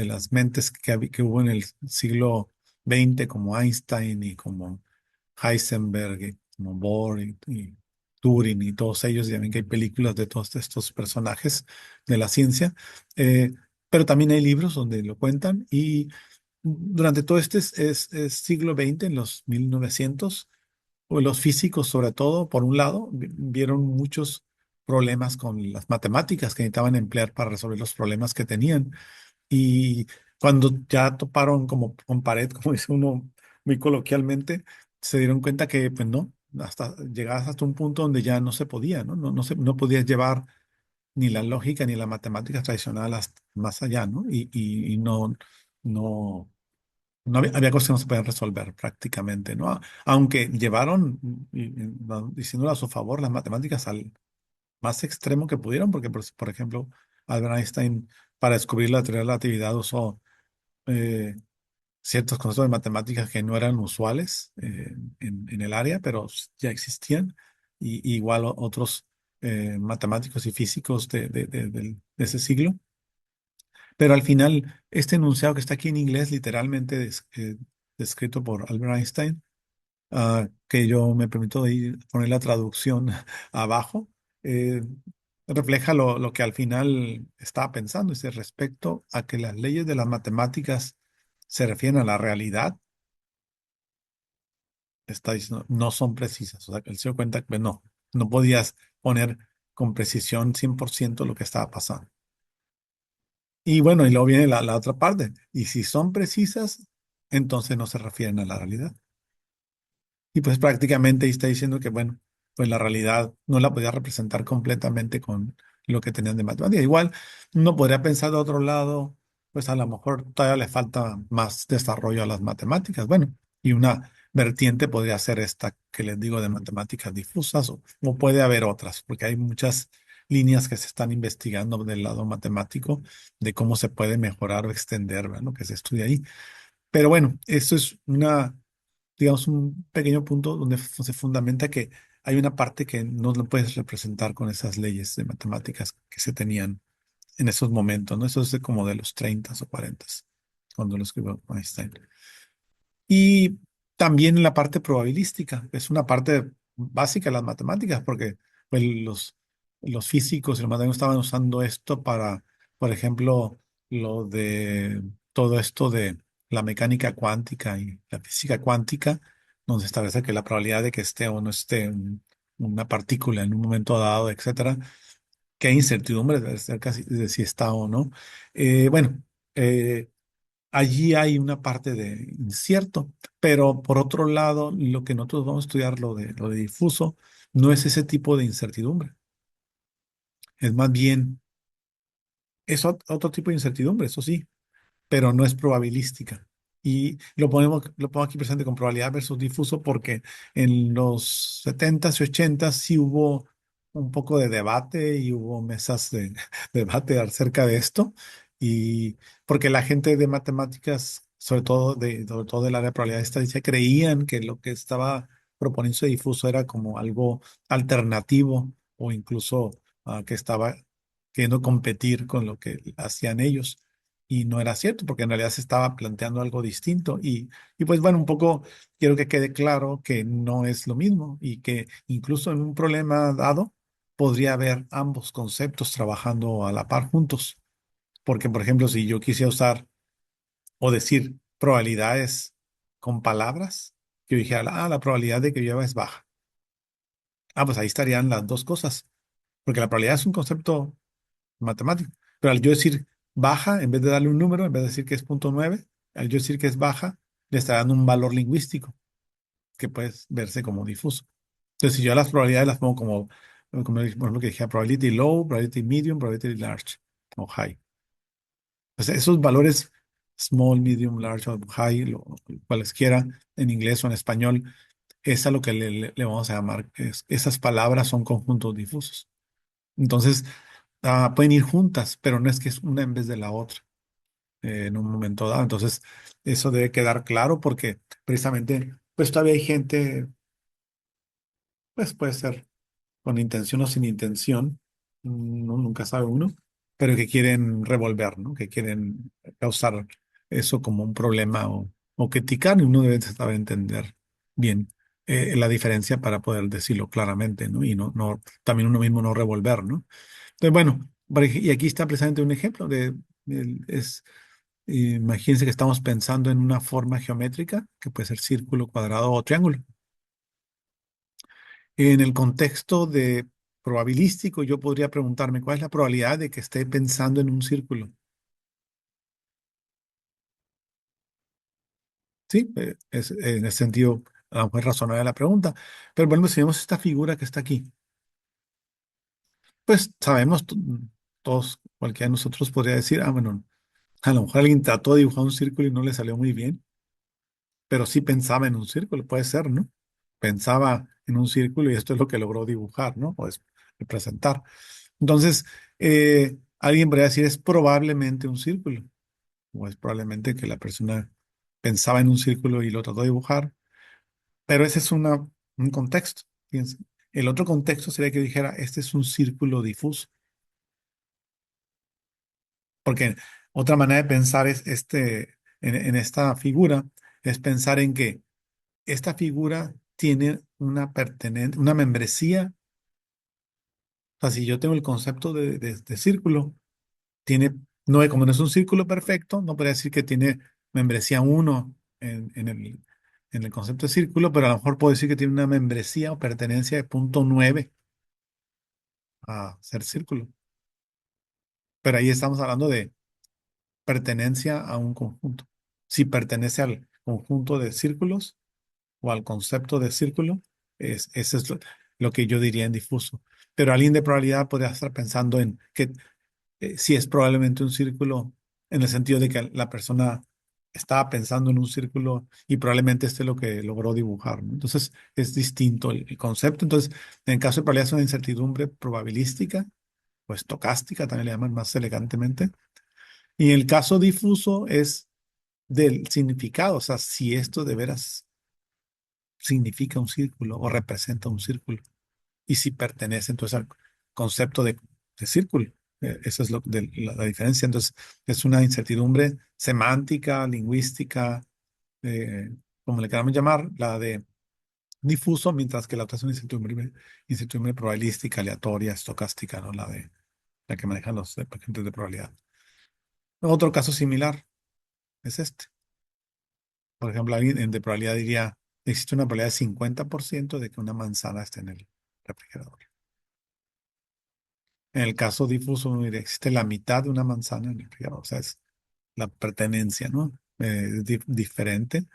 las mentes que hubo en el siglo XX, como Einstein y como Heisenberg, y como Bohr y Turing y todos ellos, y también que hay películas de todos estos personajes de la ciencia, eh, pero también hay libros donde lo cuentan y durante todo este es siglo XX, en los 1900, o los físicos sobre todo, por un lado, vieron muchos problemas con las matemáticas que necesitaban emplear para resolver los problemas que tenían. Y cuando ya toparon como con pared, como dice uno muy coloquialmente, se dieron cuenta que, pues no, hasta llegadas hasta un punto donde ya no se podía, ¿no? No podías llevar ni la lógica ni la matemática tradicional más allá, ¿no? Y no, había cosas que no se podían resolver prácticamente, ¿no? Aunque llevaron, diciéndolo a su favor, las matemáticas al más extremo que pudieron, porque, por ejemplo, Albert Einstein, para descubrir la teoría de la relatividad, usó eh, ciertos conceptos de matemáticas que no eran usuales en el área, pero ya existían, y igual otros matemáticos y físicos de ese siglo. Pero al final, este enunciado que está aquí en inglés, literalmente descrito por Albert Einstein, que yo me permito poner la traducción abajo, eh, refleja lo que al final estaba pensando, dice, respecto a que las leyes de las matemáticas se refieren a la realidad, está diciendo, no son precisas. O sea, que él se dio cuenta que no podías poner con precisión 100% lo que estaba pasando. Y bueno, y luego viene la otra parte. Y si son precisas, entonces no se refieren a la realidad. Y pues prácticamente ahí está diciendo que, bueno, pues la realidad no la podía representar completamente con lo que tenían de matemática. Igual, uno podría pensar de otro lado, pues a lo mejor todavía le falta más desarrollo a las matemáticas. Bueno, y una vertiente podría ser esta que les digo de matemáticas difusas, o puede haber otras, porque hay muchas líneas que se están investigando del lado matemático de cómo se puede mejorar o extender, ¿verdad? Lo que se estudia ahí. Pero bueno, esto es digamos, un pequeño punto donde se fundamenta que hay una parte que no lo puedes representar con esas leyes de matemáticas que se tenían en esos momentos, ¿no? Eso es como de los 30 o 40, cuando lo escribió Einstein. Y también en la parte probabilística, es una parte básica de las matemáticas, porque pues, los físicos y los matemáticos estaban usando esto para, por ejemplo, lo de todo esto de la mecánica cuántica y la física cuántica, donde se establece que la probabilidad de que esté o no esté una partícula en un momento dado, etcétera, que hay incertidumbre de ser casi de si está o no. Bueno, allí hay una parte de incierto, pero por otro lado, lo que nosotros vamos a estudiar, lo de difuso, no es ese tipo de incertidumbre. Es más bien, es otro tipo de incertidumbre, eso sí, pero no es probabilística. Y lo pongo aquí presente con probabilidad versus difuso porque en los 70s y 80s sí hubo un poco de debate y hubo mesas de debate acerca de esto. Y porque la gente de matemáticas, sobre todo del área de probabilidad estadística, creían que lo que estaba proponiéndose difuso era como algo alternativo o incluso que estaba queriendo competir con lo que hacían ellos. Y no era cierto, porque en realidad se estaba planteando algo distinto. Y pues bueno, un poco quiero que quede claro que no es lo mismo y que incluso en un problema dado podría haber ambos conceptos trabajando a la par juntos. Porque, por ejemplo, si yo quisiera usar o decir probabilidades con palabras, que yo dijera, la probabilidad de que llueva es baja. Pues ahí estarían las dos cosas, porque la probabilidad es un concepto matemático. Pero al yo decir baja, en vez de darle un número, en vez de decir que es 0,9, al yo decir que es baja, le está dando un valor lingüístico que puede verse como difuso. Entonces, si yo las probabilidades las pongo como por ejemplo, que dije probability low, probability medium, probability large o high. O sea, esos valores small, medium, large o high, cualesquiera en inglés o en español, es a lo que le vamos a llamar. Esas palabras son conjuntos difusos. Entonces, pueden ir juntas, pero no es que es una en vez de la otra en un momento dado. Entonces, eso debe quedar claro porque precisamente, pues todavía hay gente, pues puede ser con intención o sin intención, nunca sabe uno, pero que quieren revolver, ¿no? Que quieren causar eso como un problema o criticar, y uno debe saber entender bien la diferencia para poder decirlo claramente, ¿no? Y también uno mismo no revolver, ¿no? Entonces, bueno, y aquí está precisamente un ejemplo imagínense que estamos pensando en una forma geométrica, que puede ser círculo, cuadrado o triángulo. En el contexto de probabilístico, yo podría preguntarme cuál es la probabilidad de que esté pensando en un círculo. Sí, en ese sentido, a lo mejor es razonable la pregunta. Pero bueno, si vemos esta figura que está aquí, pues sabemos, todos, cualquiera de nosotros podría decir, bueno, a lo mejor alguien trató de dibujar un círculo y no le salió muy bien, pero sí pensaba en un círculo, puede ser, ¿no? Pensaba en un círculo y esto es lo que logró dibujar, ¿no? O representar. Entonces, alguien podría decir, es probablemente un círculo, o es probablemente que la persona pensaba en un círculo y lo trató de dibujar, pero ese es un contexto. Fíjense. El otro contexto sería que dijera, este es un círculo difuso, porque otra manera de pensar es en esta figura, es pensar en que esta figura tiene una membresía. O sea, si yo tengo el concepto de círculo, tiene, no, como no es un círculo perfecto, no podría decir que tiene membresía uno en el concepto de círculo, pero a lo mejor puedo decir que tiene una membresía o pertenencia de 0,9 a ser círculo. Pero ahí estamos hablando de pertenencia a un conjunto. Si pertenece al conjunto de círculos o al concepto de círculo, eso es lo que yo diría en difuso. Pero alguien de probabilidad podría estar pensando en que sí es probablemente un círculo en el sentido de que la persona estaba pensando en un círculo y probablemente este es lo que logró dibujar, ¿no? Entonces es distinto el concepto. Entonces, en el caso de probabilidad es una incertidumbre probabilística o estocástica, también le llaman más elegantemente. Y en el caso difuso es del significado, o sea, si esto de veras significa un círculo o representa un círculo y si pertenece entonces al concepto de círculo. Esa es la diferencia. Entonces, es una incertidumbre semántica, lingüística, como le queramos llamar, la de difuso, mientras que la otra es una incertidumbre probabilística, aleatoria, estocástica, ¿no? La que manejan los agentes de probabilidad. Otro caso similar es este. Por ejemplo, alguien de probabilidad diría, existe una probabilidad de 50% de que una manzana esté en el refrigerador. En el caso difuso, uno diría, existe la mitad de una manzana en el refrigerador. O sea, es la pertenencia, ¿no? Es diferente.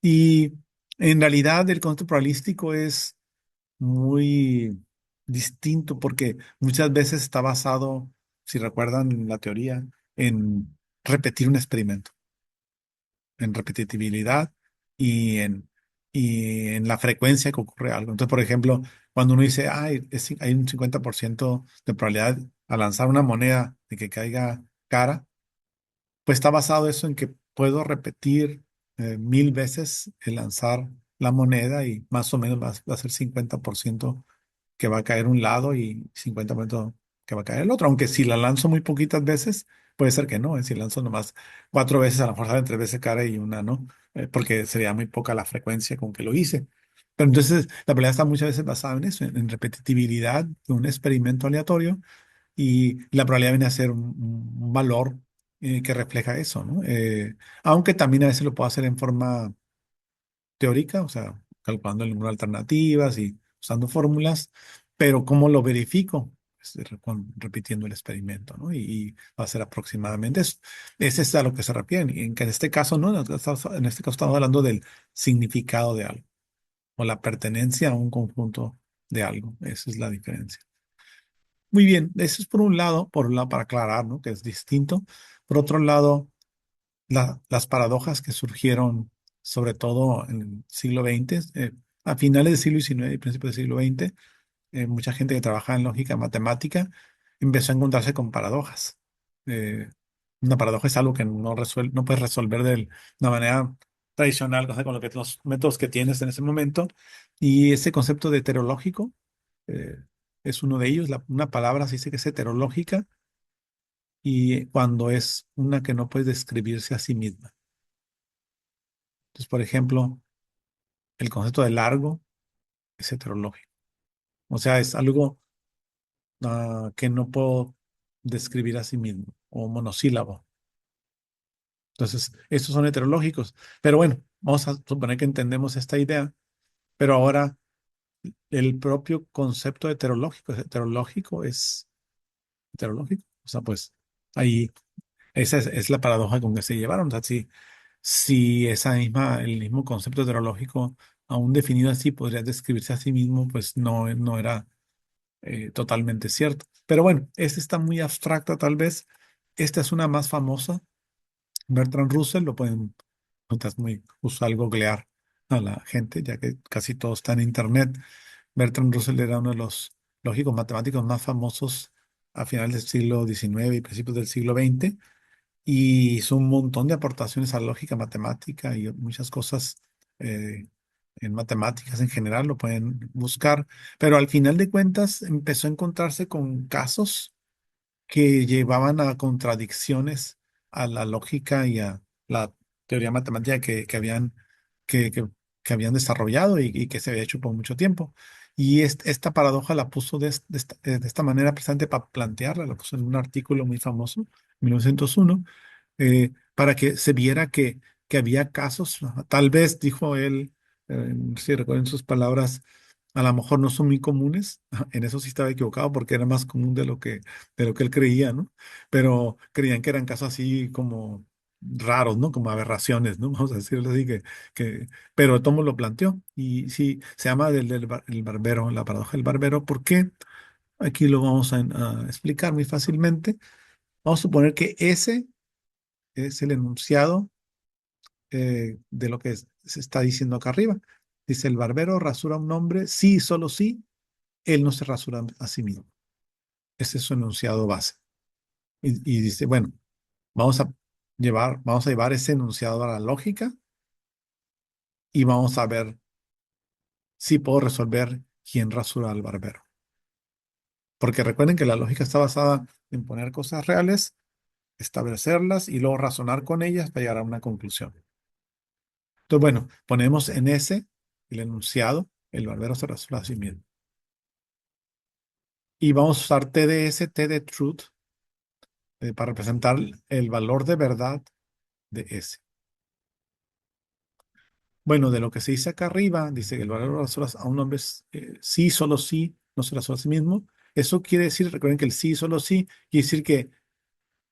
Y en realidad el concepto probabilístico es muy distinto porque muchas veces está basado, si recuerdan la teoría, en repetir un experimento, en repetitividad y en la frecuencia que ocurre algo. Entonces, por ejemplo, cuando uno dice, hay un 50% de probabilidad a lanzar una moneda de que caiga cara, pues está basado eso en que puedo repetir 1000 veces el lanzar la moneda y más o menos va a ser 50% que va a caer un lado y 50% que va a caer el otro. Aunque si la lanzo muy poquitas veces, puede ser que no. Si lanzo nomás 4 veces, a lo mejor salen 3 veces cara y una no, porque sería muy poca la frecuencia con que lo hice. Pero entonces la probabilidad está muchas veces basada en eso, en repetitividad de un experimento aleatorio y la probabilidad viene a ser un valor que refleja eso, ¿no? Aunque también a veces lo puedo hacer en forma teórica, o sea, calculando el número de alternativas y usando fórmulas, pero ¿cómo lo verifico? Repitiendo el experimento, ¿no? Y va a ser aproximadamente eso. Ese es a lo que se refiere. Y en que en este caso, ¿no? En este caso estamos hablando del significado de algo o la pertenencia a un conjunto de algo. Esa es la diferencia. Muy bien, eso es por un lado para aclarar, ¿no? Que es distinto. Por otro lado, las paradojas que surgieron, sobre todo en el siglo XX, a finales del siglo XIX y principios del siglo XX, mucha gente que trabajaba en lógica matemática empezó a encontrarse con paradojas. Eh, una paradoja es algo que no puedes resolver de una manera tradicional, o sea, con los métodos que tienes en ese momento. Y ese concepto de heterológico eh, es uno de ellos. Una palabra se dice que es heterológica y cuando es una que no puede describirse a sí misma. Entonces, por ejemplo, el concepto de largo es heterológico. O sea, es algo que no puedo describir a sí mismo, o monosílabo. Entonces, estos son heterológicos. Pero bueno, vamos a suponer que entendemos esta idea, pero ahora el propio concepto es heterológico. O sea, pues ahí esa es la paradoja con que se llevaron. O sea, si el mismo concepto heterológico, aún definido así, podría describirse a sí mismo, pues no era totalmente cierto. Pero bueno, esta está muy abstracta tal vez. Esta es una más famosa, Bertrand Russell, lo pueden, no es muy usual googlear a la gente, ya que casi todo está en internet. Bertrand Russell era uno de los lógicos matemáticos más famosos a finales del siglo XIX y principios del siglo XX, y hizo un montón de aportaciones a la lógica matemática y muchas cosas eh, en matemáticas en general, lo pueden buscar, pero al final de cuentas empezó a encontrarse con casos que llevaban a contradicciones a la lógica y a la teoría matemática que, que- que habían desarrollado y que se había hecho por mucho tiempo. Y esta paradoja la puso de esta manera presente para plantearla, la puso en un artículo muy famoso, 1901, para que se viera que había casos, tal vez, dijo él, si recuerden sus palabras, a lo mejor no son muy comunes, en eso sí estaba equivocado porque era más común de lo que él creía, ¿no? Pero creían que eran casos así como raros, ¿no? Como aberraciones, ¿no? Vamos a decirlo así, pero Tomo lo planteó y sí, se llama el barbero, la paradoja del barbero. ¿Por qué? Aquí lo vamos a explicar muy fácilmente. Vamos a suponer que ese es el enunciado de lo que se está diciendo acá arriba. Dice, el barbero rasura a un hombre, sí, solo sí, él no se rasura a sí mismo. Ese es su enunciado base. Y dice, bueno, vamos a llevar ese enunciado a la lógica y vamos a ver si puedo resolver quién rasura al barbero. Porque recuerden que la lógica está basada en poner cosas reales, establecerlas y luego razonar con ellas para llegar a una conclusión. Entonces, bueno, ponemos en ese el enunciado, el barbero se rasura a sí mismo. Y vamos a usar TDS, T de truth, para representar el valor de verdad de S. Bueno, de lo que se dice acá arriba, dice que el valor de las horas a un hombre es sí, solo sí, no se las a sí mismo. Eso quiere decir, recuerden que el sí, solo sí, quiere decir que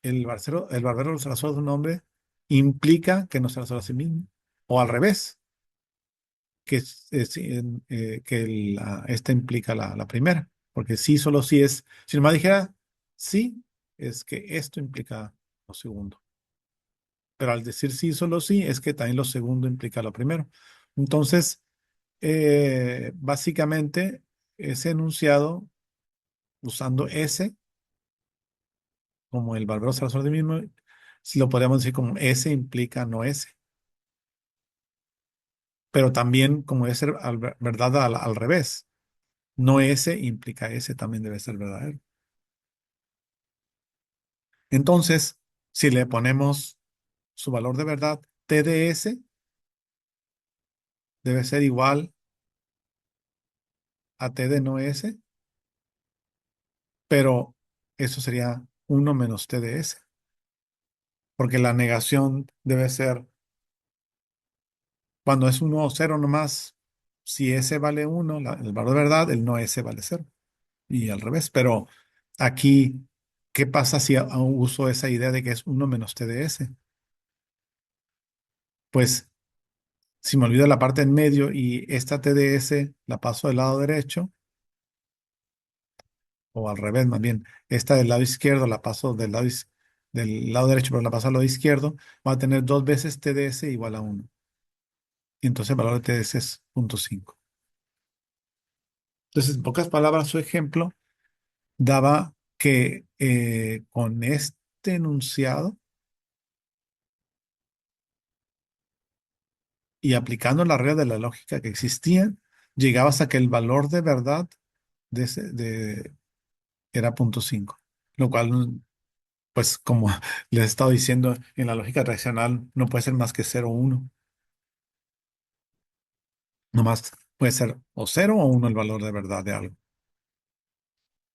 el barbero no se las a un hombre implica que no se las a sí mismo. O al revés, que esta implica la primera. Porque sí, solo sí es, si nomás dijera sí, es que esto implica lo segundo. Pero al decir sí, solo sí, es que también lo segundo implica lo primero. Entonces, básicamente, ese enunciado, usando ese, como el barbero Salazar de mismo, si lo podríamos decir como ese implica no ese. pero también como debe ser verdad al revés. No S implica S, también debe ser verdadero. Entonces, si le ponemos su valor de verdad, T de S debe ser igual a T de no S, pero eso sería uno menos T de S, porque la negación debe ser, cuando es uno o 0 nomás, si S vale uno, el valor de verdad, el no S vale cero, y al revés. Pero aquí, ¿qué pasa si uso esa idea de que es uno menos T de S? Pues si me olvido la parte en medio y esta TDS la paso del lado derecho, o al revés, más bien, esta del lado izquierdo la paso del lado derecho, pero la paso al lado izquierdo, va a tener dos veces TDS igual a uno. Y entonces el valor de TDS es 0.5. Entonces, en pocas palabras, su ejemplo daba que con este enunciado y aplicando la regla de la lógica que existía, llegabas a que el valor de verdad era 0.5, lo cual, pues como les he estado diciendo, en la lógica tradicional no puede ser más que cero o 1. Nomás puede ser o cero o uno el valor de verdad de algo.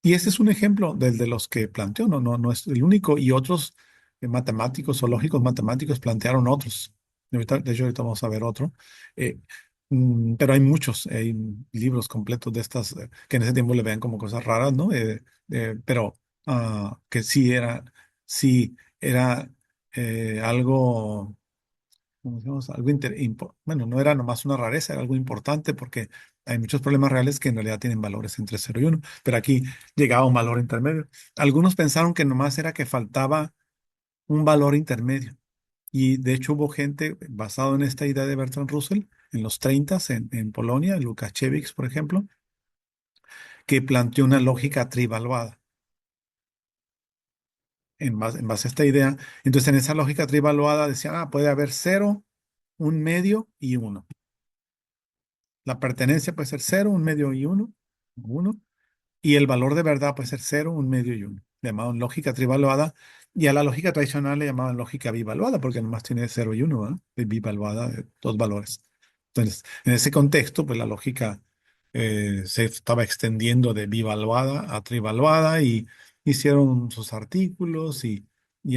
Y este es un ejemplo del de los que planteó, no es el único. Y otros matemáticos o lógicos matemáticos plantearon otros. De hecho, ahorita vamos a ver otro. Eh, pero hay muchos, hay libros completos de estas que en ese tiempo le vean como cosas raras, ¿no? Pero que sí era algo, ¿cómo decimos? Algo bueno, no era nomás una rareza, era algo importante porque hay muchos problemas reales que en realidad tienen valores entre cero y uno, pero aquí llegaba un valor intermedio. Algunos pensaron que nomás era que faltaba un valor intermedio. Y de hecho hubo gente basado en esta idea de Bertrand Russell en los 30 en Polonia, Lukasiewicz, por ejemplo, que planteó una lógica trivaluada en base a esta idea. Entonces en esa lógica trivaluada decían, puede haber cero, un medio y uno. La pertenencia puede ser cero, un medio y uno, y el valor de verdad puede ser cero, un medio y uno. Le llamaban lógica trivaluada, y a la lógica tradicional le llamaban lógica bivaluada, porque nomás tiene cero y uno, ¿verdad? De bivaluada, de dos valores. Entonces, en ese contexto, pues la lógica se estaba extendiendo de bivaluada a trivaluada, y hicieron sus artículos y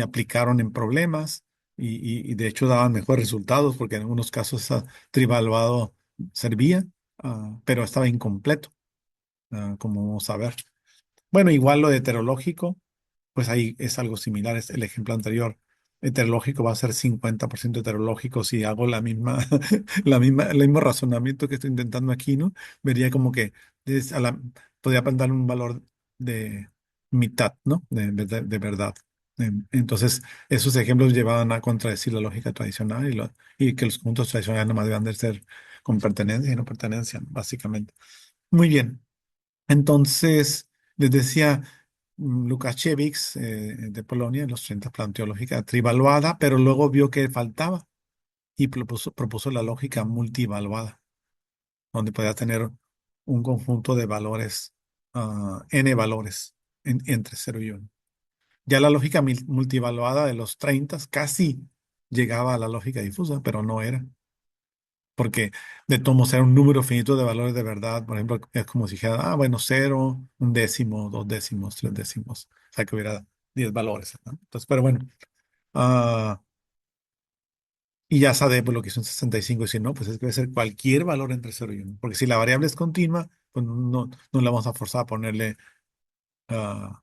aplicaron en problemas, y de hecho daban mejores resultados, porque en algunos casos esa trivaluado servía, pero estaba incompleto, como vamos a ver. Bueno, igual lo de heterológico, pues ahí es algo similar, es el ejemplo anterior. Heterológico va a ser 50% heterológico si hago el mismo razonamiento que estoy intentando aquí, ¿no? Vería como que podría dar un valor de mitad, ¿no? De verdad. Entonces, esos ejemplos llevaban a contradecir la lógica tradicional y que los conjuntos tradicionales nomás deben de ser con pertenencia y no pertenencia, básicamente. Muy bien. Entonces, les decía, Lukasiewicz, de Polonia, en los 30 planteó lógica trivaluada, pero luego vio que faltaba y propuso la lógica multivaluada, donde podía tener un conjunto de valores, n valores, entre cero y 1. Ya la lógica multivaluada de los 30 casi llegaba a la lógica difusa, pero no era, porque de todos modos era un número finito de valores de verdad. Por ejemplo, es como si dijera, bueno, cero, un décimo, dos décimos, tres décimos. O sea, que hubiera 10 valores, ¿no? Entonces, pero bueno, ah, y ya sabe pues, lo que son 65 y si no, pues es que debe ser cualquier valor entre cero y uno. Porque si la variable es continua, pues no la vamos a forzar a ponerle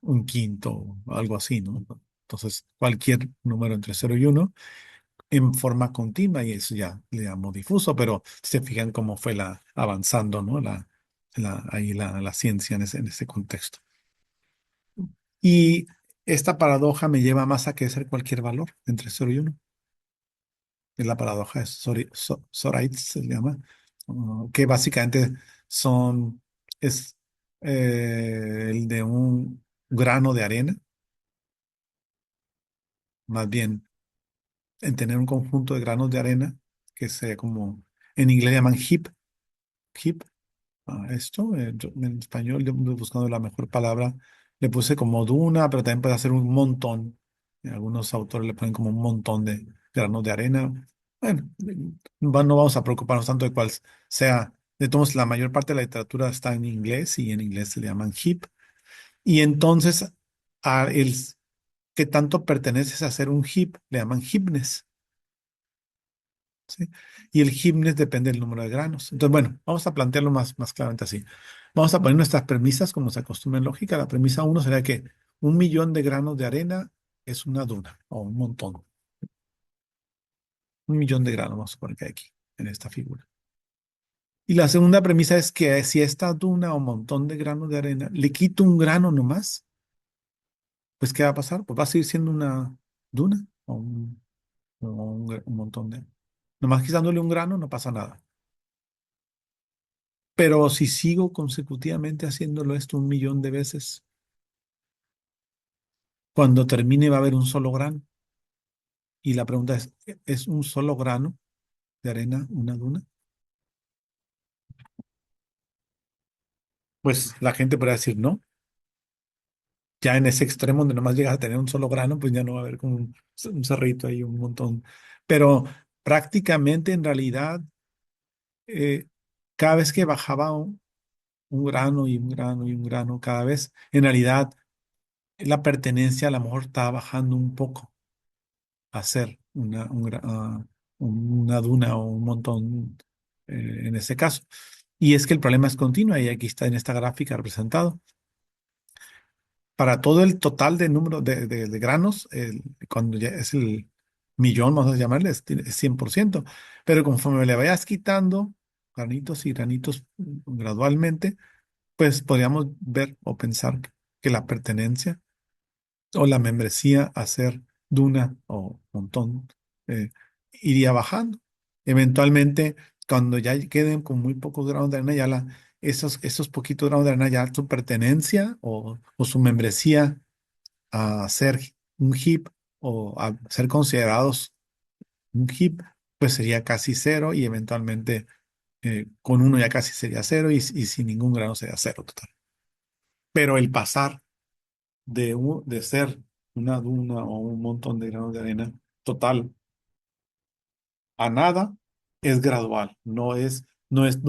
un quinto o algo así, ¿no? Entonces, cualquier número entre cero y uno en forma continua, y eso ya le llamo difuso, pero se fijan cómo fue avanzando, ¿no? Ahí la ciencia en ese contexto. Y esta paradoja me lleva más a que ser cualquier valor entre cero y uno. Es la paradoja de Zoraitz, se llama, que básicamente son, es el de un grano de arena, más bien en tener un conjunto de granos de arena que sea como En inglés le llaman heap, heap, esto. En español, yo buscando la mejor palabra, le puse como duna, pero también puede hacer un montón. Algunos autores le ponen como un montón de granos de arena. Bueno, no vamos a preocuparnos tanto de cuál sea. De todos, la mayor parte de la literatura está en inglés y en inglés se le llaman heap. Y entonces, a el que tanto perteneces a ser un heap, le llaman heapness. ¿Sí? Y el gimnes depende del número de granos. Entonces, bueno, vamos a plantearlo más claramente así. Vamos a poner nuestras premisas como se acostumbra en lógica. La premisa uno sería que 1 millón de granos de arena es una duna o un montón. 1 millón de granos, vamos a poner que hay aquí, en esta figura. Y la segunda premisa es que si a esta duna o montón de granos de arena le quito un grano nomás, pues ¿qué va a pasar? Pues va a seguir siendo una duna o un montón de... Nomás quitándole un grano no pasa nada. Pero si sigo consecutivamente haciéndolo esto 1 millón de veces, cuando termine va a haber un solo grano. Y la pregunta ¿es un solo grano de arena una duna? Pues la gente podría decir no. Ya en ese extremo donde nomás llegas a tener un solo grano, pues ya no va a haber como un cerrito ahí, un montón. Pero prácticamente en realidad, eh, cada vez que bajaba un grano y un grano y un grano, cada vez, en realidad la pertenencia a lo mejor estaba bajando un poco. Hacer una duna o un montón, en ese caso. Y es que el problema es continuo y aquí está en esta gráfica representado. Para todo el total de número de granos, cuando ya es el millón, vamos a llamarle, es 100%. Pero conforme le vayas quitando granitos y granitos, gradualmente, pues podríamos ver o pensar que la pertenencia o la membresía a ser duna o montón, eh, iría bajando. Eventualmente, cuando ya queden con muy pocos granos de arena, esos poquitos granos de arena, ya su pertenencia o su membresía a ser un heap o a ser considerados un heap, pues sería casi cero y eventualmente, con uno ya casi sería cero y sin ningún grano sería cero total. Pero el pasar de ser una duna o un montón de granos de arena total a nada es gradual, no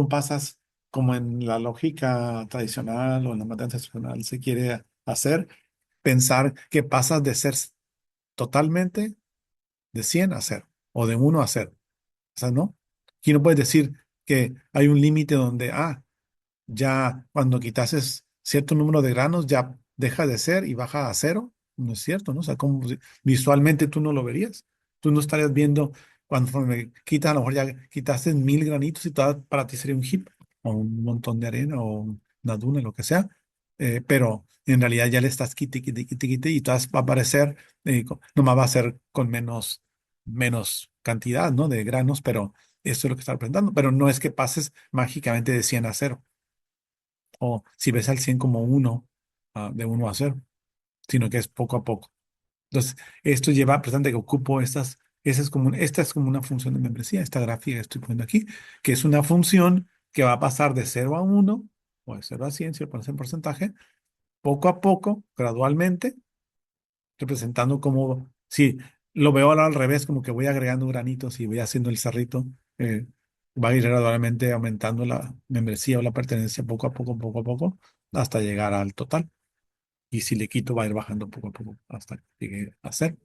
pasas como en la lógica tradicional o en la matemática tradicional se quiere hacer, pensar que pasas de ser totalmente de 100 a cero o de uno a cero. O sea, ¿no? Aquí no puedes decir que hay un límite donde, ya cuando quitases cierto número de granos ya deja de ser y baja a cero. No es cierto, ¿no? O sea, como visualmente tú no lo verías. Tú no estarías viendo cuando me quitas, a lo mejor ya quitaste 1.000 granitos y todo para ti sería un heap o un montón de arena o una duna, lo que sea. Pero en realidad ya le estás quite y todas va a aparecer, nomás va a ser con menos cantidad, ¿no? De granos, pero eso es lo que está representando. Pero no es que pases mágicamente de 100 a cero o si ves al 100 como uno, de uno a cero, sino que es poco a poco. Entonces, esto lleva, presente que ocupo esta es como una función de membresía, esta gráfica que estoy poniendo aquí, que es una función que va a pasar de 0 a 1 o de 0 a 100 si lo pones en porcentaje, poco a poco, gradualmente, representando como, si lo veo ahora al revés, como que voy agregando granitos y voy haciendo el cerrito, va a ir gradualmente aumentando la membresía o la pertenencia poco a poco, hasta llegar al total. Y si le quito, va a ir bajando poco a poco hasta que llegue a cero.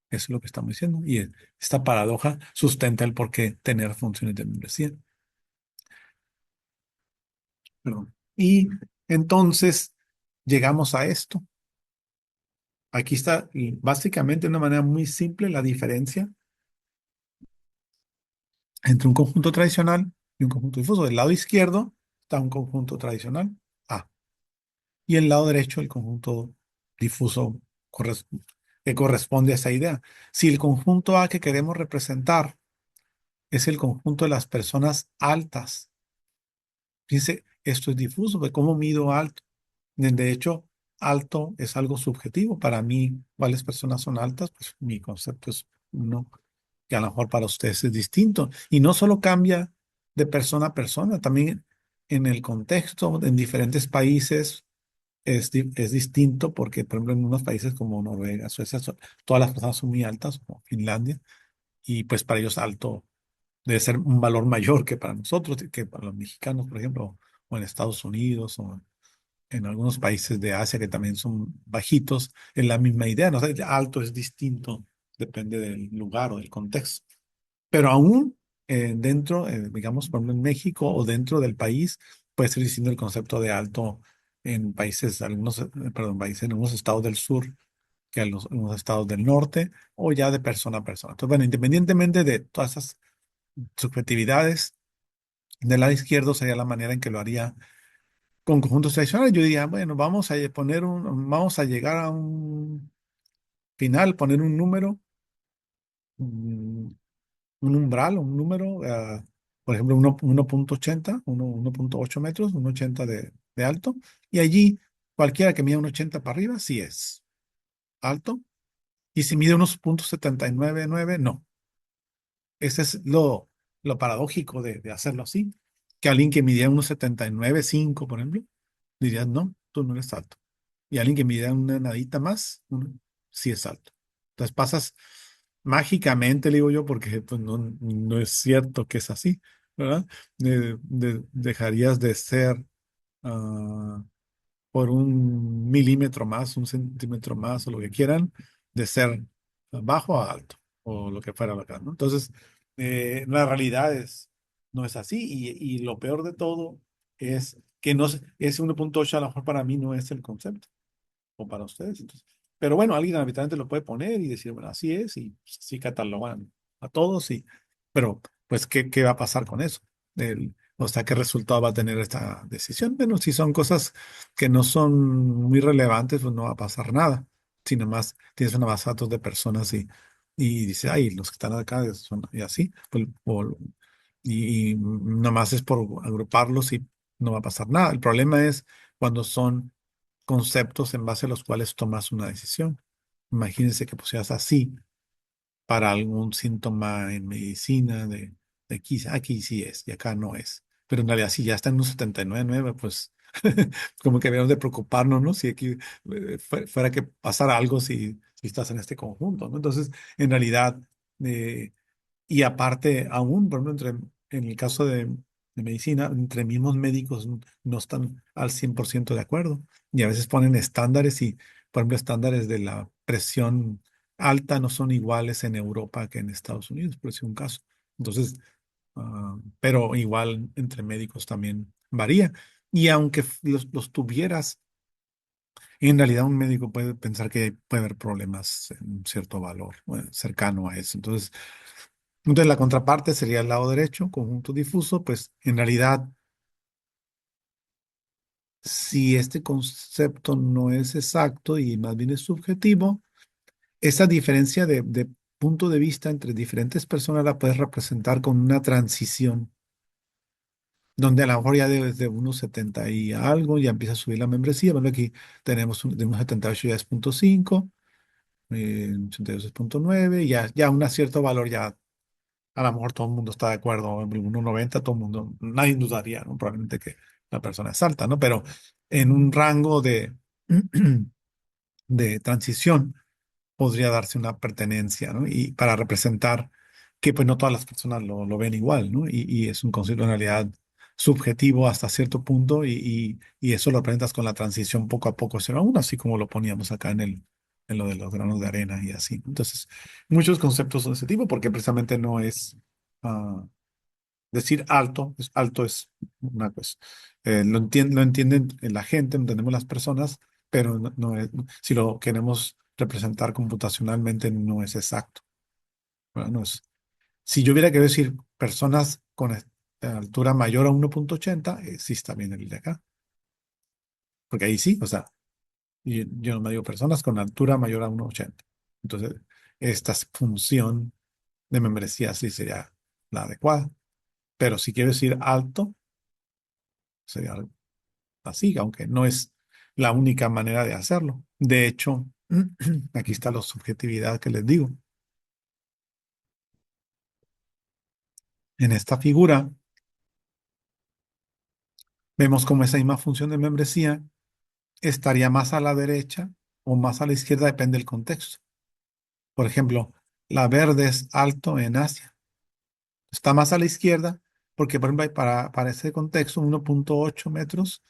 Eso es lo que estamos diciendo. Y esta paradoja sustenta el por qué tener funciones de membresía. Perdón. Y entonces llegamos a esto. Aquí está, y básicamente de una manera muy simple, la diferencia entre un conjunto tradicional y un conjunto difuso. Del lado izquierdo está un conjunto tradicional A y el lado derecho el conjunto difuso corres- que corresponde a esa idea. Si el conjunto A que queremos representar es el conjunto de las personas altas, fíjense, esto es difuso, de cómo mido alto. De hecho, alto es algo subjetivo. Para mí, ¿cuáles personas son altas? Pues mi concepto es uno que a lo mejor para ustedes es distinto. Y no solo cambia de persona a persona. También en el contexto, en diferentes países es distinto porque, por ejemplo, en unos países como Noruega, Suecia, todas las personas son muy altas, como Finlandia, y pues para ellos alto debe ser un valor mayor que para nosotros, que para los mexicanos, por ejemplo, o en Estados Unidos, o en algunos países de Asia que también son bajitos, es la misma idea, ¿no? O sea, alto es distinto, depende del lugar o del contexto. Pero aún dentro, digamos, por ejemplo, en México o dentro del país, puede ser distinto el concepto de alto en países, algunos, perdón, países, en algunos estados del sur que en los estados del norte, o ya de persona a persona. Entonces, bueno, independientemente de todas esas subjetividades, del lado izquierdo sería la manera en que lo haría con conjuntos tradicionales. Yo diría, bueno, vamos a llegar a un final, poner un número, mm, un umbral, un número, por ejemplo, 1.80, 1.8 metros, 1.80 de alto, y allí cualquiera que mida 1.80 para arriba, sí es alto, y si mide unos puntos 79.9, no. Ese es lo paradójico de hacerlo así, que alguien que midía unos 79.5, por ejemplo, dirías, no, tú no eres alto. Y alguien que mida una nadita más, sí es alto. Entonces pasas mágicamente, le digo yo, porque pues, no es cierto que es así, ¿verdad? Dejarías de ser ah, por un milímetro más, un centímetro más, o lo que quieran, de ser bajo a alto, o lo que fuera acá, ¿no? Entonces, la realidad no es así, y lo peor de todo es que no, ese 1.8 a lo mejor para mí no es el concepto o para ustedes. Entonces. Pero bueno, alguien habitualmente lo puede poner y decir, bueno, así es, y pues, así catalogan a todos, pero pues, ¿qué va a pasar con eso? O sea, ¿qué resultado va a tener esta decisión? Bueno, si son cosas que no son muy relevantes, pues no va a pasar nada. Si nomás tienes una base de datos de personas y dice, ay, los que están acá son y así, pues, y nomás es por agruparlos y no va a pasar nada. El problema es cuando son conceptos en base a los cuales tomas una decisión. Imagínense que pusieras así para algún síntoma en medicina de aquí sí es y acá no es. Pero en realidad si ya está en un 79.9, pues como que debemos de preocuparnos, ¿no? Si aquí fuera que pasara algo si estás en este conjunto, ¿no? Entonces, en realidad, eh, y aparte, aún, por ejemplo, en el caso de medicina, entre mismos médicos no están al 100% de acuerdo. Y a veces ponen estándares y, por ejemplo, estándares de la presión alta no son iguales en Europa que en Estados Unidos, por decir un caso. Entonces, pero igual entre médicos también varía. Y aunque los tuvieras, en realidad un médico puede pensar que puede haber problemas en un cierto valor, cercano a eso. Entonces, la contraparte sería el lado derecho, conjunto difuso, pues en realidad, si este concepto no es exacto y más bien es subjetivo, esa diferencia de punto de vista entre diferentes personas la puedes representar con una transición, donde a lo mejor ya desde unos 70 y algo ya empieza a subir la membresía. Bueno, aquí tenemos de unos 78 ya es 0.5, 82 es 0.9, ya un cierto valor ya. A lo mejor todo el mundo está de acuerdo, en 1.90 todo el mundo, nadie dudaría, ¿no? Probablemente que la persona es alta, ¿no? Pero en un rango de transición podría darse una pertenencia, ¿no? Y para representar que pues no todas las personas lo ven igual, ¿no? Y es un concepto en realidad subjetivo hasta cierto punto y eso lo presentas con la transición poco a poco, será uno, así como lo poníamos acá en lo de los granos de arena y así. Entonces, muchos conceptos son de ese tipo porque precisamente no es ah, decir alto es una cosa. Lo entienden la gente, lo entendemos las personas, pero si lo queremos representar computacionalmente no es exacto. ¿Verdad? Si yo hubiera querido decir personas con altura mayor a 1.80, sí está bien el de acá, porque ahí sí, o sea, yo no me digo personas con altura mayor a 1.80. Entonces, esta función de membresía sí sería la adecuada. Pero si quiero decir alto, sería así, aunque no es la única manera de hacerlo. De hecho, aquí está la subjetividad que les digo. En esta figura vemos como esa misma función de membresía estaría más a la derecha o más a la izquierda, depende del contexto. Por ejemplo, la verde es alto en Asia. Está más a la izquierda porque, por ejemplo, para ese contexto, 1.8 metros,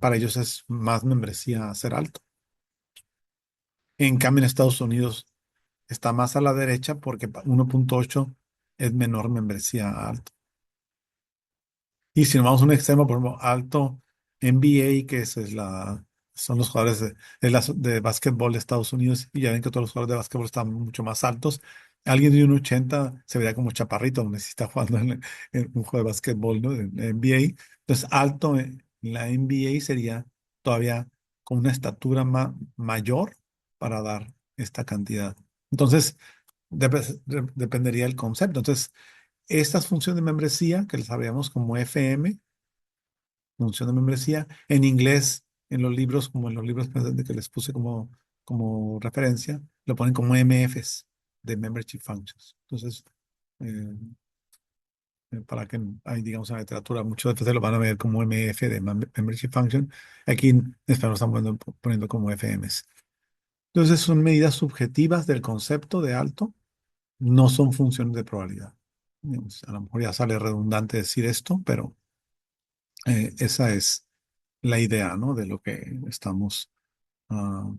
para ellos es más membresía ser alto. En cambio, en Estados Unidos está más a la derecha porque 1.8 es menor membresía alto. Y si nos vamos a un extremo, por ejemplo, alto NBA, que son los jugadores de básquetbol de Estados Unidos, y ya ven que todos los jugadores de básquetbol están mucho más altos. Alguien de 1.80 se vería como chaparrito, donde si está jugando en un juego de básquetbol, ¿no? En NBA. Entonces, alto en la NBA sería todavía con una estatura mayor para dar esta cantidad. Entonces, dependería del concepto. Entonces, estas funciones de membresía, que las sabíamos como FM, función de membresía, en inglés, en los libros, como en los libros presentes que les puse como referencia, lo ponen como MFs, de Membership Functions. Entonces, eh, para que hay, digamos, en la literatura, muchos veces lo van a ver como MF de Membership Function. Aquí en español lo están poniendo como FMs. Entonces, son medidas subjetivas del concepto de alto, no son funciones de probabilidad. Digamos, a lo mejor ya sale redundante decir esto, pero esa es la idea, ¿no? De lo que estamos ah,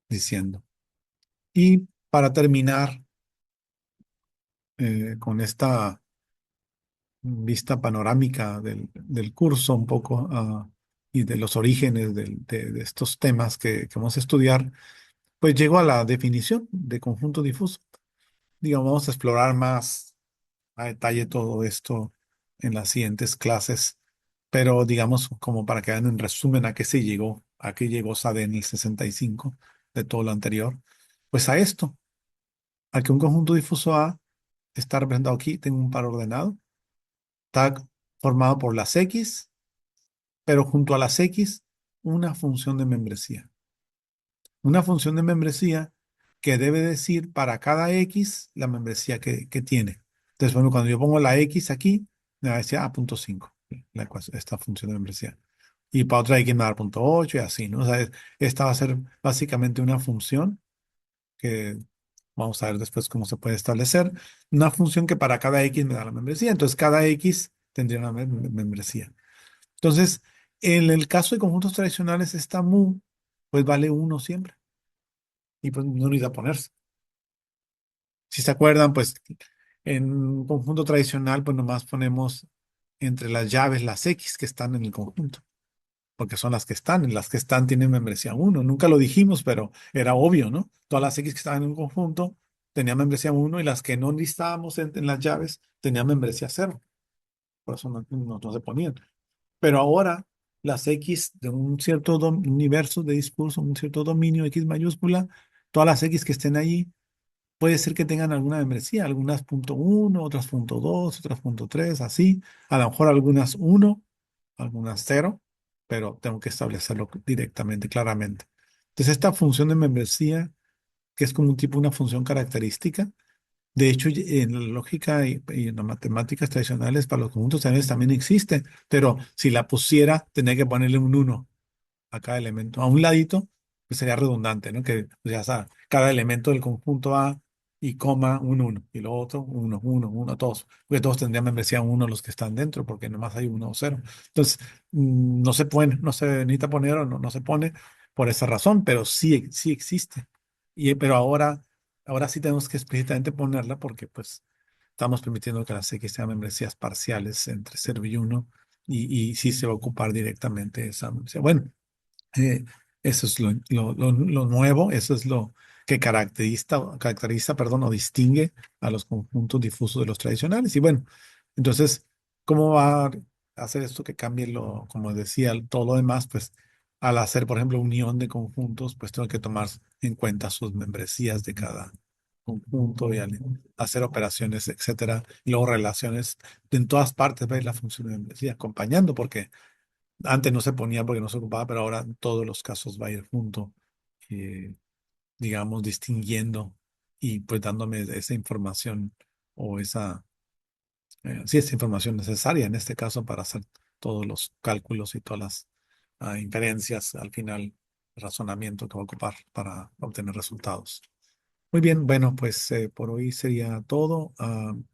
diciendo. Y para terminar con esta vista panorámica del curso un poco y de los orígenes de estos temas que vamos a estudiar, pues llego a la definición de conjunto difuso. Digamos, vamos a explorar más a detalle todo esto en las siguientes clases, pero digamos como para que vean en resumen a qué llegó SADE en el 65 de todo lo anterior, pues a esto, a que un conjunto difuso A está representado aquí, tengo un par ordenado, está formado por las X, pero junto a las X, una función de membresía. Una función de membresía que debe decir para cada X la membresía que tiene. Entonces, bueno, cuando yo pongo la X aquí, me va a decir A.5, esta función de membresía. Y para otra X me va a dar punto 8 y así, ¿no? O sea, esta va a ser básicamente una función que vamos a ver después cómo se puede establecer. Una función que para cada X me da la membresía. Entonces, cada X tendría una membresía. Entonces, en el caso de conjuntos tradicionales, esta mu, pues vale uno siempre y pues no necesita ponerse. Si se acuerdan, pues en un conjunto tradicional, pues nomás ponemos entre las llaves las X que están en el conjunto, porque son las que están, y las que están tienen membresía uno. Nunca lo dijimos, pero era obvio, ¿no? Todas las X que estaban en un conjunto tenían membresía uno y las que no listábamos en las llaves tenían membresía cero. Por eso no se ponían. Pero ahora las X de un cierto universo de discurso, un cierto dominio X mayúscula, todas las X que estén allí puede ser que tengan alguna membresía, algunas punto uno, otras punto dos, otras punto tres, así. A lo mejor algunas uno, algunas cero, pero tengo que establecerlo directamente, claramente. Entonces, esta función de membresía, que es como un tipo, una función característica, de hecho, en la lógica y en las matemáticas tradicionales para los conjuntos también existe, pero si la pusiera, tendría que ponerle un uno a cada elemento. A un ladito, pues sería redundante, ¿no? Que pues, ya está, cada elemento del conjunto A y coma un uno y lo otro, uno, todos. Porque todos tendrían membresía uno los que están dentro, porque nomás hay uno o cero. Entonces, no se pone, no se necesita poner o no se pone por esa razón, pero sí existe. Pero ahora sí tenemos que explícitamente ponerla porque pues estamos permitiendo que las X sean membresías parciales entre cero y uno y sí se va a ocupar directamente esa membresía. Bueno, eh, eso es lo nuevo, eso es lo que caracteriza, perdón, o distingue a los conjuntos difusos de los tradicionales. Y bueno, entonces, ¿cómo va a hacer esto que cambie como decía, todo lo demás? Pues al hacer, por ejemplo, unión de conjuntos, pues tengo que tomar en cuenta sus membresías de cada conjunto y al hacer operaciones, etcétera, y luego relaciones en todas partes, va a ir la función de membresía acompañando, porque antes no se ponía porque no se ocupaba, pero ahora en todos los casos va a ir junto, eh, digamos, distinguiendo y pues dándome esa información o sí, esa información necesaria en este caso para hacer todos los cálculos y todas las inferencias al final, razonamiento que va a ocupar para obtener resultados. Muy bien, bueno, pues por hoy sería todo.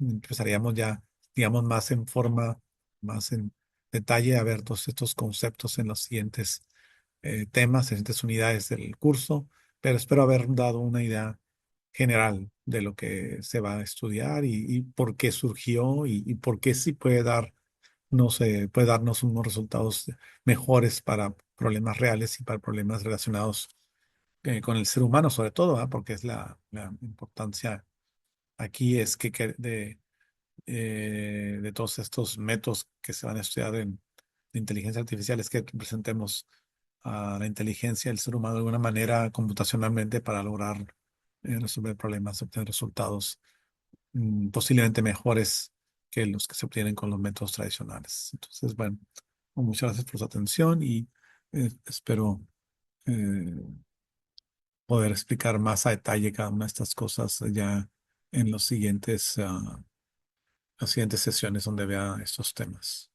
Empezaríamos ya, digamos, más en forma, más en detalle a ver todos estos conceptos en los siguientes temas, en siguientes unidades del curso, pero espero haber dado una idea general de lo que se va a estudiar y por qué surgió y por qué sí puede dar, no sé, puede darnos unos resultados mejores para problemas reales y para problemas relacionados con el ser humano sobre todo, ¿ah? Porque es la importancia aquí es de todos estos métodos que se van a estudiar en de inteligencia artificial es que presentemos a la inteligencia del ser humano de alguna manera computacionalmente para lograr resolver problemas, obtener resultados posiblemente mejores que los que se obtienen con los métodos tradicionales. Entonces, bueno, muchas gracias por su atención y espero eh, poder explicar más a detalle cada una de estas cosas ya en las siguientes sesiones donde vea estos temas.